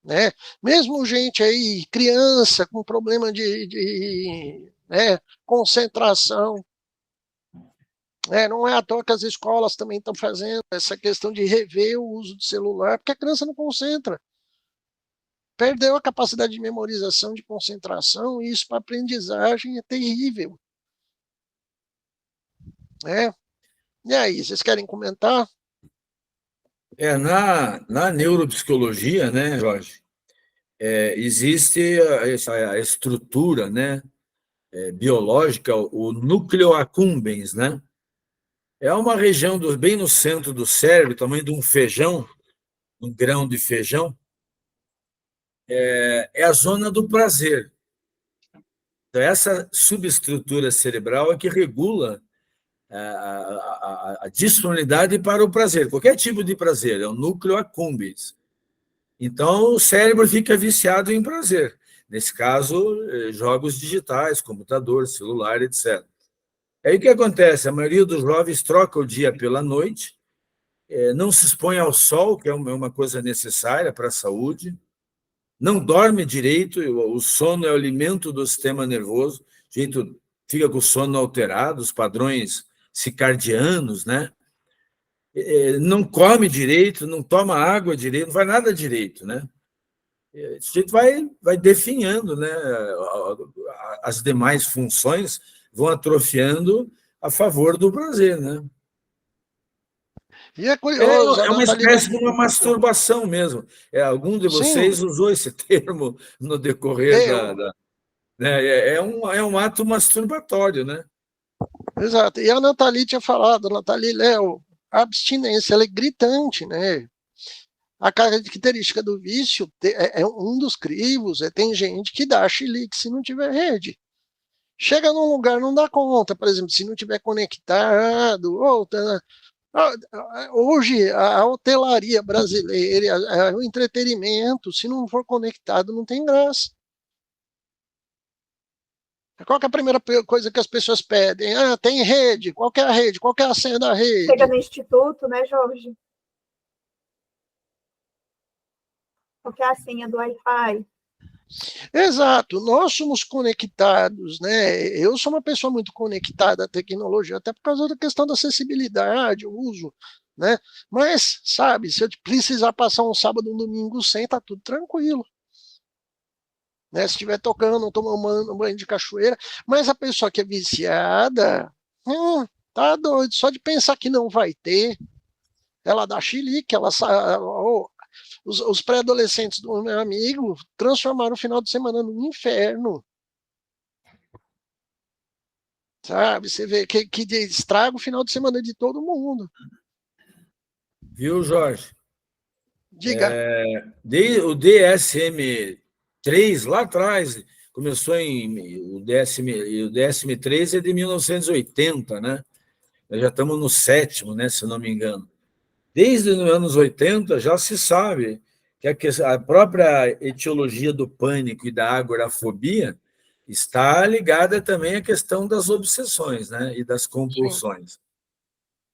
né? Mesmo gente aí, criança com problema de concentração, não é à toa que as escolas também estão fazendo essa questão de rever o uso do celular, porque a criança não concentra. Perdeu a capacidade de memorização, de concentração, e isso para aprendizagem é terrível. E aí, vocês querem comentar? Na neuropsicologia, né, Jorge, existe a estrutura, né, biológica, o núcleo accumbens, né? É uma região bem no centro do cérebro, tamanho de um feijão, um grão de feijão. É a zona do prazer. Então, essa subestrutura cerebral é que regula a disponibilidade para o prazer, qualquer tipo de prazer, é o núcleo accumbens. Então, o cérebro fica viciado em prazer. Nesse caso, jogos digitais, computador, celular, etc. Aí o que acontece? A maioria dos jovens troca o dia pela noite, não se expõe ao sol, que é uma coisa necessária para a saúde, não dorme direito, o sono é o alimento do sistema nervoso, o jeito fica com o sono alterado, os padrões circadianos, né? Não come direito, não toma água direito, não faz nada direito, né? Esse jeito vai definhando, né? As demais funções vão atrofiando a favor do prazer, né? E é curioso. É uma espécie de uma masturbação mesmo. Algum de vocês usou esse termo no decorrer é um ato masturbatório, né? Exato. E a Nathalie tinha falado, Nathalie Léo, a abstinência, ela é gritante, né? A característica do vício é um dos crivos, tem gente que dá chilique se não tiver rede. Chega num lugar, não dá conta, por exemplo, se não tiver conectado, hoje a hotelaria brasileira, o entretenimento, se não for conectado, não tem graça. Qual que é a primeira coisa que as pessoas pedem? Tem rede. Qual que é a rede? Qual que é a senha da rede? Chega no instituto, né, Jorge? Qual que é a senha do Wi-Fi? Exato, nós somos conectados, né? Eu sou uma pessoa muito conectada à tecnologia, até por causa da questão da acessibilidade, o uso, né? Mas, sabe, se eu precisar passar um sábado, um domingo sem, tá tudo tranquilo. Né? Se estiver tocando, tomando um banho de cachoeira, mas a pessoa que é viciada, tá doido, só de pensar que não vai ter, ela dá chilique, os pré-adolescentes do meu amigo transformaram o final de semana num inferno. Sabe? Você vê que estraga o final de semana de todo mundo. Viu, Jorge? Diga. O DSM-3, lá atrás, começou o DSM-3 é de 1980, né? Nós já estamos no 7º, né, se não me engano. Desde os anos 80 já se sabe que a própria etiologia do pânico e da agorafobia está ligada também à questão das obsessões, né? E das compulsões.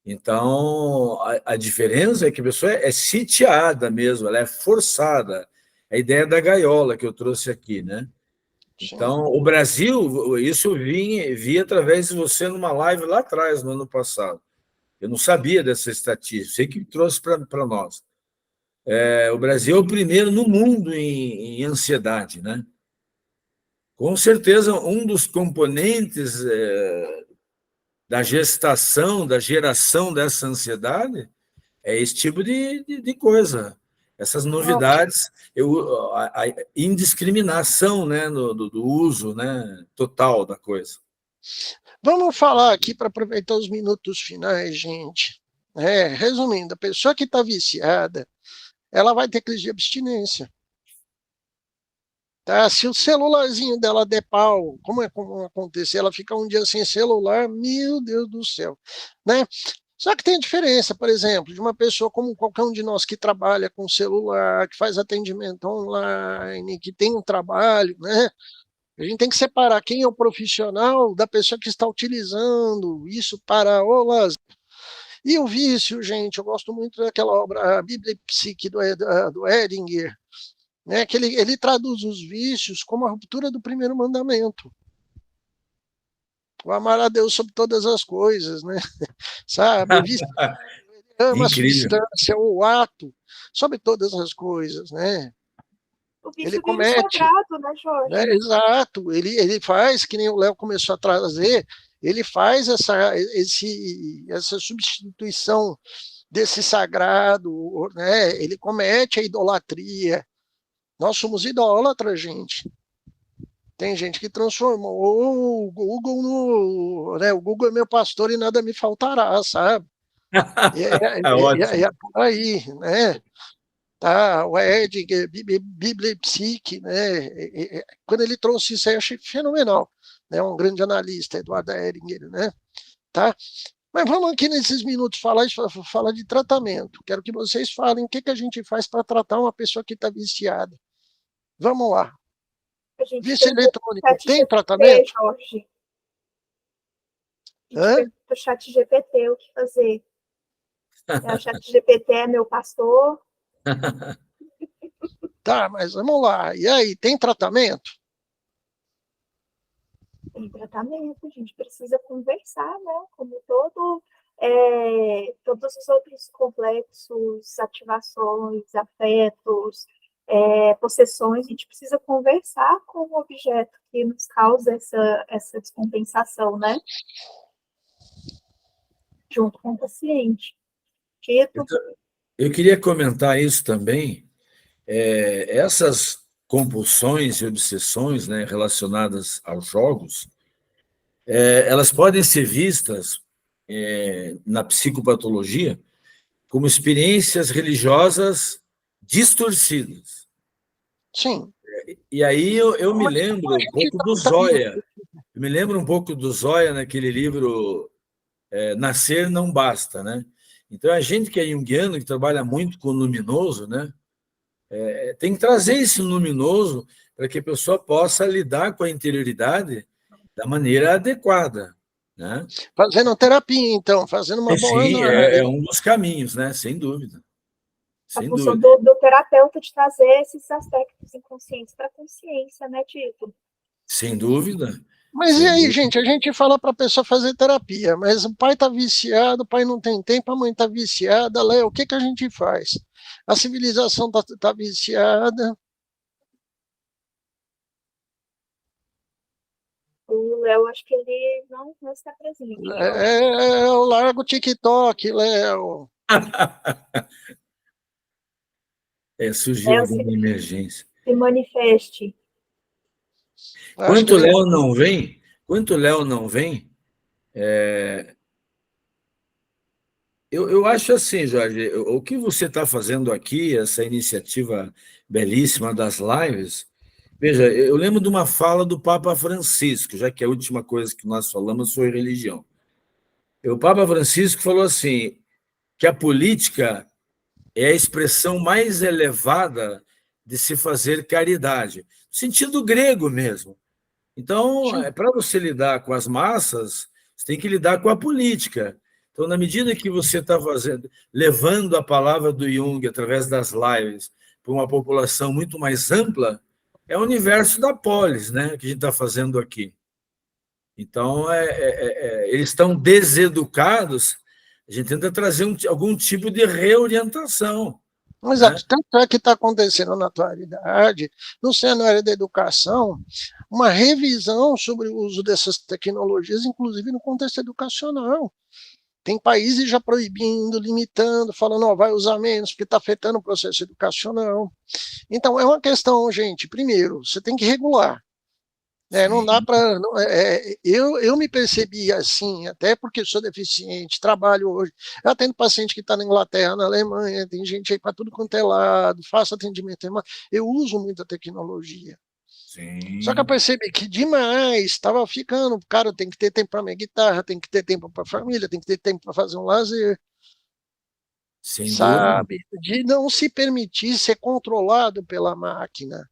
Então, a diferença é que a pessoa é sitiada mesmo, ela é forçada. A ideia da gaiola que eu trouxe aqui, né? Então, o Brasil, isso eu vi através de você numa live lá atrás, no ano passado. Eu não sabia dessa estatística, sei que trouxe para nós. O Brasil é o primeiro no mundo em ansiedade, né? Com certeza, um dos componentes da gestação, da geração dessa ansiedade é esse tipo de coisa. Essas novidades, a indiscriminação, né, do uso, né, total da coisa. Vamos falar aqui para aproveitar os minutos finais, gente. Resumindo, a pessoa que está viciada, ela vai ter crise de abstinência. Tá? Se o celularzinho dela der pau, como é comum acontecer, ela fica um dia sem celular, meu Deus do céu. Né? Só que tem diferença, por exemplo, de uma pessoa como qualquer um de nós que trabalha com celular, que faz atendimento online, que tem um trabalho, né? A gente tem que separar quem é o profissional da pessoa que está utilizando isso para o lazer. E o vício, gente, eu gosto muito daquela obra, a Bíblia e Psique, do Edinger, né, que ele traduz os vícios como a ruptura do primeiro mandamento. O amar a Deus sobre todas as coisas, né? Sabe? Ama a substância, o ato, sobre todas as coisas, né? O vício ele comete, sagrado, né, Jorge? Né? Exato, ele faz, que nem o Léo começou a trazer, ele faz essa substituição desse sagrado, né? Ele comete a idolatria. Nós somos idólatras, gente. Tem gente que transformou o Google no... Né? O Google é meu pastor e nada me faltará, sabe? É por aí, né? Tá, o Edinger, Bíblia e Psique, né? Quando ele trouxe isso aí, eu achei fenomenal, né? Um grande analista, Eduardo Edinger, né? Tá? Mas vamos aqui nesses minutos falar de tratamento. Quero que vocês falem o que a gente faz para tratar uma pessoa que está viciada. Vamos lá. Vício eletrônico tem tratamento? Jorge. A gente do chat GPT o que fazer. O chat GPT é meu pastor. Tá, mas vamos lá. E aí, tem tratamento? Tem tratamento, a gente precisa conversar, né? Como todos os outros complexos, ativações, afetos, possessões, a gente precisa conversar com o objeto que nos causa essa descompensação, né? Junto com o paciente. Eu queria comentar isso também. Essas compulsões e obsessões, né, relacionadas aos jogos, elas podem ser vistas na psicopatologia como experiências religiosas distorcidas. Sim. E aí eu me lembro um pouco do Zóia. Eu me lembro um pouco do Zóia naquele livro Nascer Não Basta, né? Então, a gente que é junguiano, que trabalha muito com o luminoso, né? Tem que trazer esse luminoso para que a pessoa possa lidar com a interioridade da maneira adequada, né? Fazendo terapia, então, fazendo uma boa... Sim, é um dos caminhos, né? Sem dúvida. A função do terapeuta de trazer esses aspectos inconscientes para a consciência, né, Tito? Sem dúvida. Mas e aí, gente, a gente fala para a pessoa fazer terapia, mas o pai está viciado, o pai não tem tempo, a mãe está viciada, Léo, o que a gente faz? A civilização está viciada. O Léo, acho que ele não está presente. Eu largo o TikTok, Léo. Surgiu alguma emergência. Se manifeste. Enquanto o Léo não vem, eu acho assim, Jorge, o que você está fazendo aqui, essa iniciativa belíssima das lives, veja, eu lembro de uma fala do Papa Francisco, já que a última coisa que nós falamos foi religião. O Papa Francisco falou assim, que a política é a expressão mais elevada de se fazer caridade, no sentido grego mesmo. Então, para você lidar com as massas, você tem que lidar com a política. Então, na medida que você está levando a palavra do Jung através das lives para uma população muito mais ampla, é o universo da polis, né, que a gente está fazendo aqui. Então, eles estão deseducados, a gente tenta trazer algum tipo de reorientação. Exato, né? Tanto é que está acontecendo na atualidade, no cenário da educação, uma revisão sobre o uso dessas tecnologias, inclusive no contexto educacional. Tem países já proibindo, limitando, falando, ó, vai usar menos, porque está afetando o processo educacional. Então, é uma questão, gente, primeiro, você tem que regular. Não dá para. Eu me percebi assim, até porque sou deficiente, trabalho hoje. Eu atendo paciente que está na Inglaterra, na Alemanha, tem gente aí para tudo quanto é lado, faço atendimento. Eu uso muita tecnologia. Sim. Só que eu percebi que demais estava ficando. Cara, tem que ter tempo para minha guitarra, tem que ter tempo para a família, tem que ter tempo para fazer um lazer. Sem sabe? dúvida. De não se permitir ser controlado pela máquina.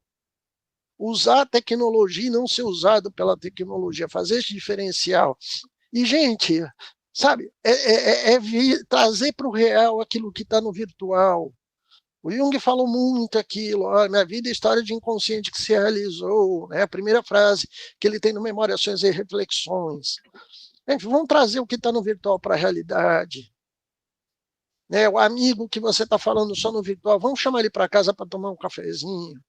Usar a tecnologia e não ser usado pela tecnologia, fazer esse diferencial. E, gente, sabe, trazer para o real aquilo que está no virtual. O Jung falou muito aquilo, minha vida é história de inconsciente que se realizou, né? A primeira frase que ele tem no Memória, Ações e Reflexões. Gente, vamos trazer o que está no virtual para a realidade. Né? O amigo que você está falando só no virtual, vamos chamar ele para casa para tomar um cafezinho.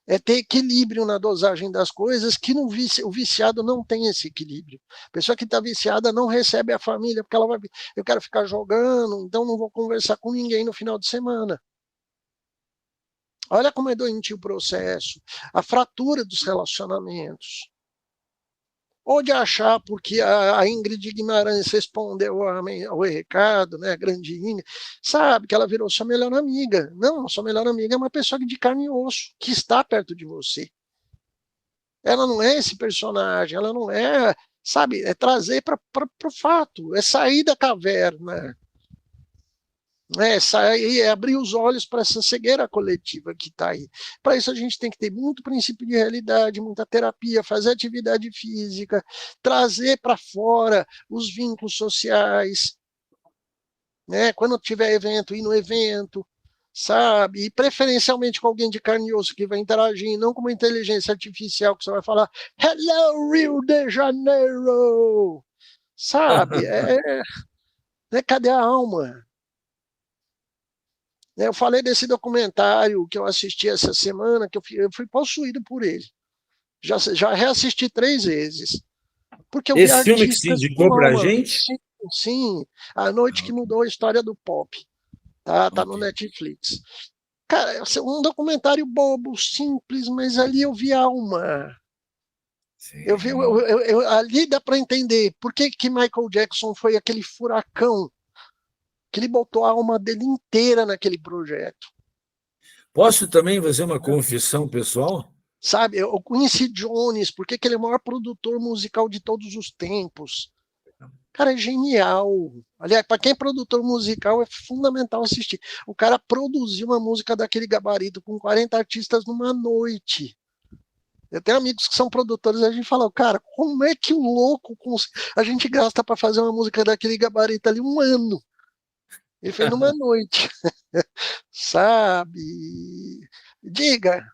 É ter equilíbrio na dosagem das coisas, que no o viciado não tem esse equilíbrio. A pessoa que está viciada não recebe a família, porque ela vai, eu quero ficar jogando, então não vou conversar com ninguém no final de semana. Olha como é doentio o processo, a fratura dos relacionamentos. Ou de achar, porque a Ingrid Guimarães respondeu ao recado, né, a grande Ingrid, sabe que ela virou sua melhor amiga. Não, sua melhor amiga é uma pessoa de carne e osso, que está perto de você. Ela não é esse personagem, ela não é, sabe, é trazer para o fato, é sair da caverna. É abrir os olhos para essa cegueira coletiva que está aí. Para isso a gente tem que ter muito princípio de realidade, muita terapia, fazer atividade física, trazer para fora os vínculos sociais, né? Quando tiver evento, ir no evento, sabe? E preferencialmente com alguém de carne e osso que vai interagir, não com uma inteligência artificial que você vai falar Hello, Rio de Janeiro! Sabe? Cadê a alma? Eu falei desse documentário que eu assisti essa semana, que eu fui possuído por ele. Já reassisti 3 vezes. Porque eu vi Esse filme que se indicou para a gente? Sim, A Noite que Mudou a História do Pop. Tá no Netflix. Cara, é um documentário bobo, simples, mas ali eu vi alma. Ali dá para entender por que Michael Jackson foi aquele furacão que ele botou a alma dele inteira naquele projeto. Posso também fazer uma confissão pessoal? Sabe, o Quincy Jones, porque ele é o maior produtor musical de todos os tempos. Cara, é genial. Aliás, para quem é produtor musical, é fundamental assistir. O cara produziu uma música daquele gabarito com 40 artistas numa noite. Eu tenho amigos que são produtores, a gente fala, cara, como é que o louco a gente gasta para fazer uma música daquele gabarito ali 1 ano? Ele fez numa noite. Sabe? Diga.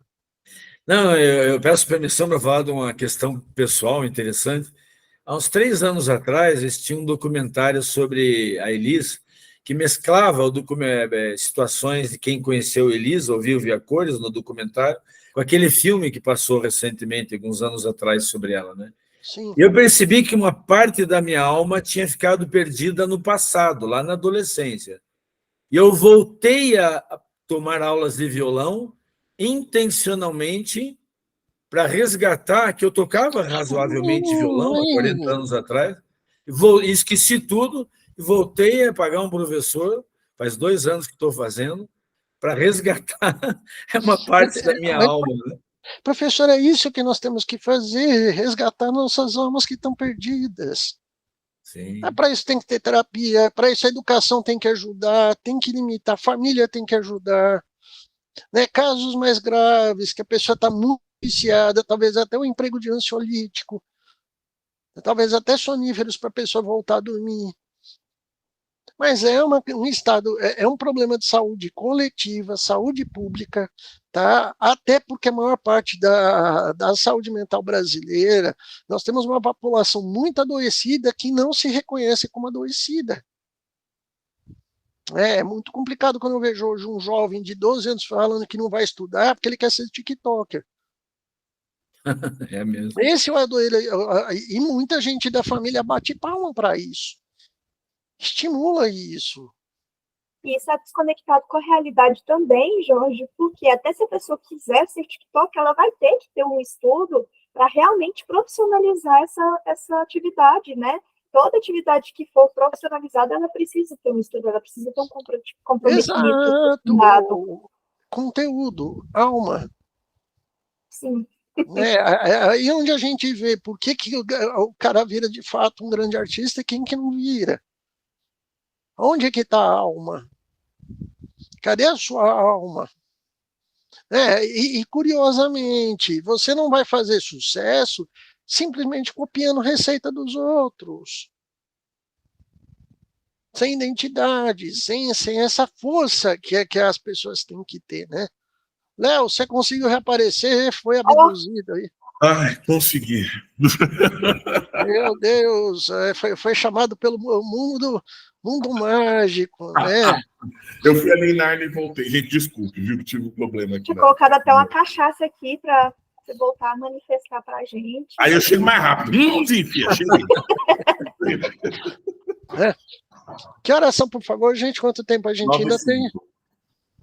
Não, eu peço permissão para falar de uma questão pessoal interessante. Há uns 3 anos atrás, existia um documentário sobre a Elis, que mesclava situações de quem conheceu Elis, ouviu Via Cores no documentário, com aquele filme que passou recentemente, alguns anos atrás, sobre ela, né? Sim. E eu percebi que uma parte da minha alma tinha ficado perdida no passado, lá na adolescência. E eu voltei a tomar aulas de violão intencionalmente para resgatar, que eu tocava razoavelmente violão há 40 anos atrás, esqueci tudo e voltei a pagar um professor, faz 2 anos que estou fazendo, para resgatar uma parte da minha alma. Né? Professor, é isso que nós temos que fazer, resgatar nossas almas que estão perdidas. Para isso tem que ter terapia, para isso a educação tem que ajudar, tem que limitar, a família tem que ajudar. Né? Casos mais graves, que a pessoa está muito viciada, talvez até um emprego de ansiolítico, talvez até soníferos para a pessoa voltar a dormir. Mas é um estado, é um problema de saúde coletiva, saúde pública, tá? Até porque a maior parte da saúde mental brasileira, nós temos uma população muito adoecida que não se reconhece como adoecida. É muito complicado quando eu vejo hoje um jovem de 12 anos falando que não vai estudar porque ele quer ser TikToker. É mesmo. Esse é o adoeiro, e muita gente da família bate palma para isso. Estimula isso. E isso é desconectado com a realidade também, Jorge, porque até se a pessoa quiser ser TikTok, ela vai ter que ter um estudo para realmente profissionalizar essa atividade, né? Toda atividade que for profissionalizada, ela precisa ter um estudo, ela precisa ter um comprometimento. Exato. Conteúdo, alma. Sim. Aí onde a gente vê por que o cara vira de fato um grande artista e quem que não vira. Onde é que está a alma? Cadê a sua alma? E curiosamente, você não vai fazer sucesso simplesmente copiando receita dos outros. Sem identidade, sem essa força que as pessoas têm que ter, né? Léo, você conseguiu reaparecer, foi abduzido aí. Ai, consegui. Meu Deus, foi chamado pelo mundo mágico, né? Eu fui ali em Narnia e voltei. Gente, desculpe, viu que tive um problema aqui. Tinha colocado até uma cachaça aqui para você voltar a manifestar para a gente. Aí eu chego mais rápido. Sim, filha, cheguei. Que oração, por favor, gente? Quanto tempo a gente 9 ainda 5. tem?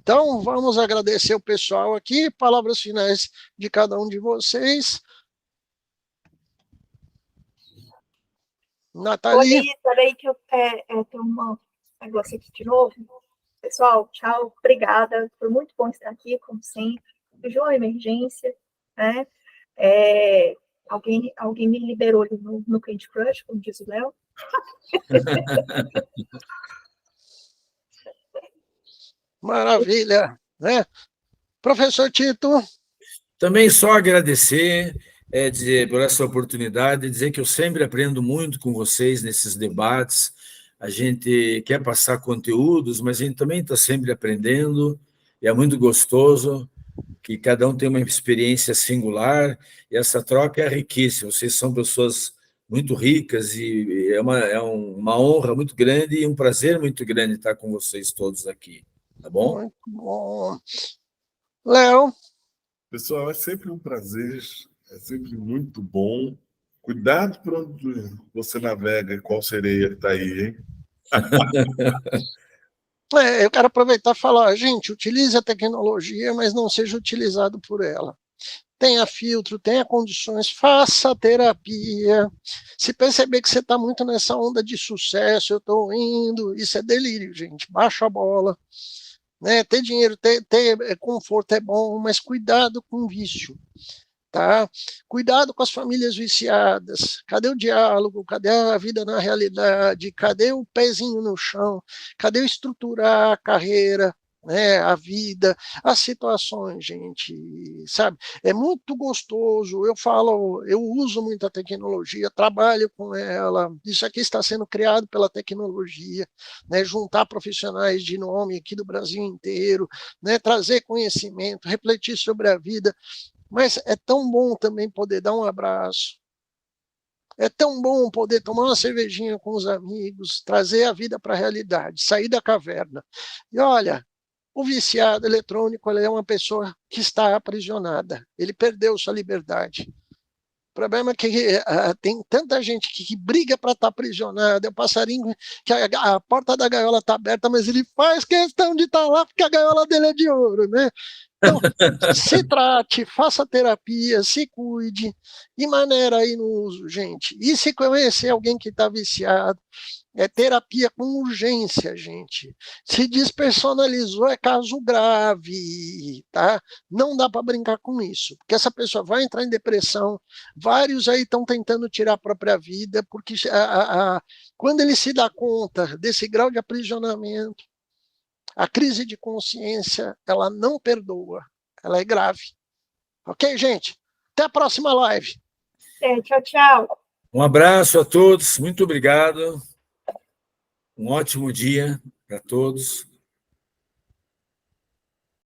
Então, vamos agradecer o pessoal aqui. Palavras finais de cada um de vocês. Nathalie. Peraí que eu tenho um negócio aqui de novo. Pessoal, tchau, obrigada. Foi muito bom estar aqui, como sempre. Surgiu uma emergência, né? Alguém me liberou ali no Candy Crush, como diz o Léo. Maravilha, né? Professor Tito. Também só agradecer dizer, por essa oportunidade, dizer que eu sempre aprendo muito com vocês nesses debates. A gente quer passar conteúdos, mas a gente também está sempre aprendendo, e é muito gostoso que cada um tem uma experiência singular, e essa troca é riquíssima. Vocês são pessoas muito ricas, e é uma honra muito grande e um prazer muito grande estar com vocês todos aqui. Tá bom? Muito bom. Léo. Pessoal, é sempre um prazer, é sempre muito bom. Cuidado por onde você navega e qual sereia está aí, hein? Eu quero aproveitar e falar, gente, utilize a tecnologia, mas não seja utilizado por ela. Tenha filtro, tenha condições, faça terapia. Se perceber que você está muito nessa onda de sucesso, eu estou indo, isso é delírio, gente. Baixa a bola. Né? Ter dinheiro, ter conforto é bom, mas cuidado com o vício. Tá? Cuidado com as famílias viciadas. Cadê o diálogo? Cadê a vida na realidade? Cadê o pezinho no chão? Cadê o estruturar a carreira, né? A vida, as situações, gente, sabe? É muito gostoso. Eu uso muita tecnologia, trabalho com ela. Isso aqui está sendo criado pela tecnologia, né? Juntar profissionais de nome aqui do Brasil inteiro, né? Trazer conhecimento, refletir sobre a vida. Mas é tão bom também poder dar um abraço. É tão bom poder tomar uma cervejinha com os amigos, trazer a vida para a realidade, sair da caverna. E olha, o viciado eletrônico ele é uma pessoa que está aprisionada. Ele perdeu sua liberdade. O problema é que tem tanta gente que briga para estar aprisionado. É o passarinho que a porta da gaiola está aberta, mas ele faz questão de estar lá porque a gaiola dele é de ouro, né? Então, se trate, faça terapia, se cuide, e maneira aí no uso, gente. E se conhecer alguém que está viciado, é terapia com urgência, gente. Se despersonalizou, é caso grave, tá? Não dá para brincar com isso, porque essa pessoa vai entrar em depressão. Vários aí estão tentando tirar a própria vida, porque quando ele se dá conta desse grau de aprisionamento, a crise de consciência, ela não perdoa, ela é grave. Ok, gente? Até a próxima live. Tchau, tchau. Um abraço a todos, muito obrigado. Um ótimo dia para todos.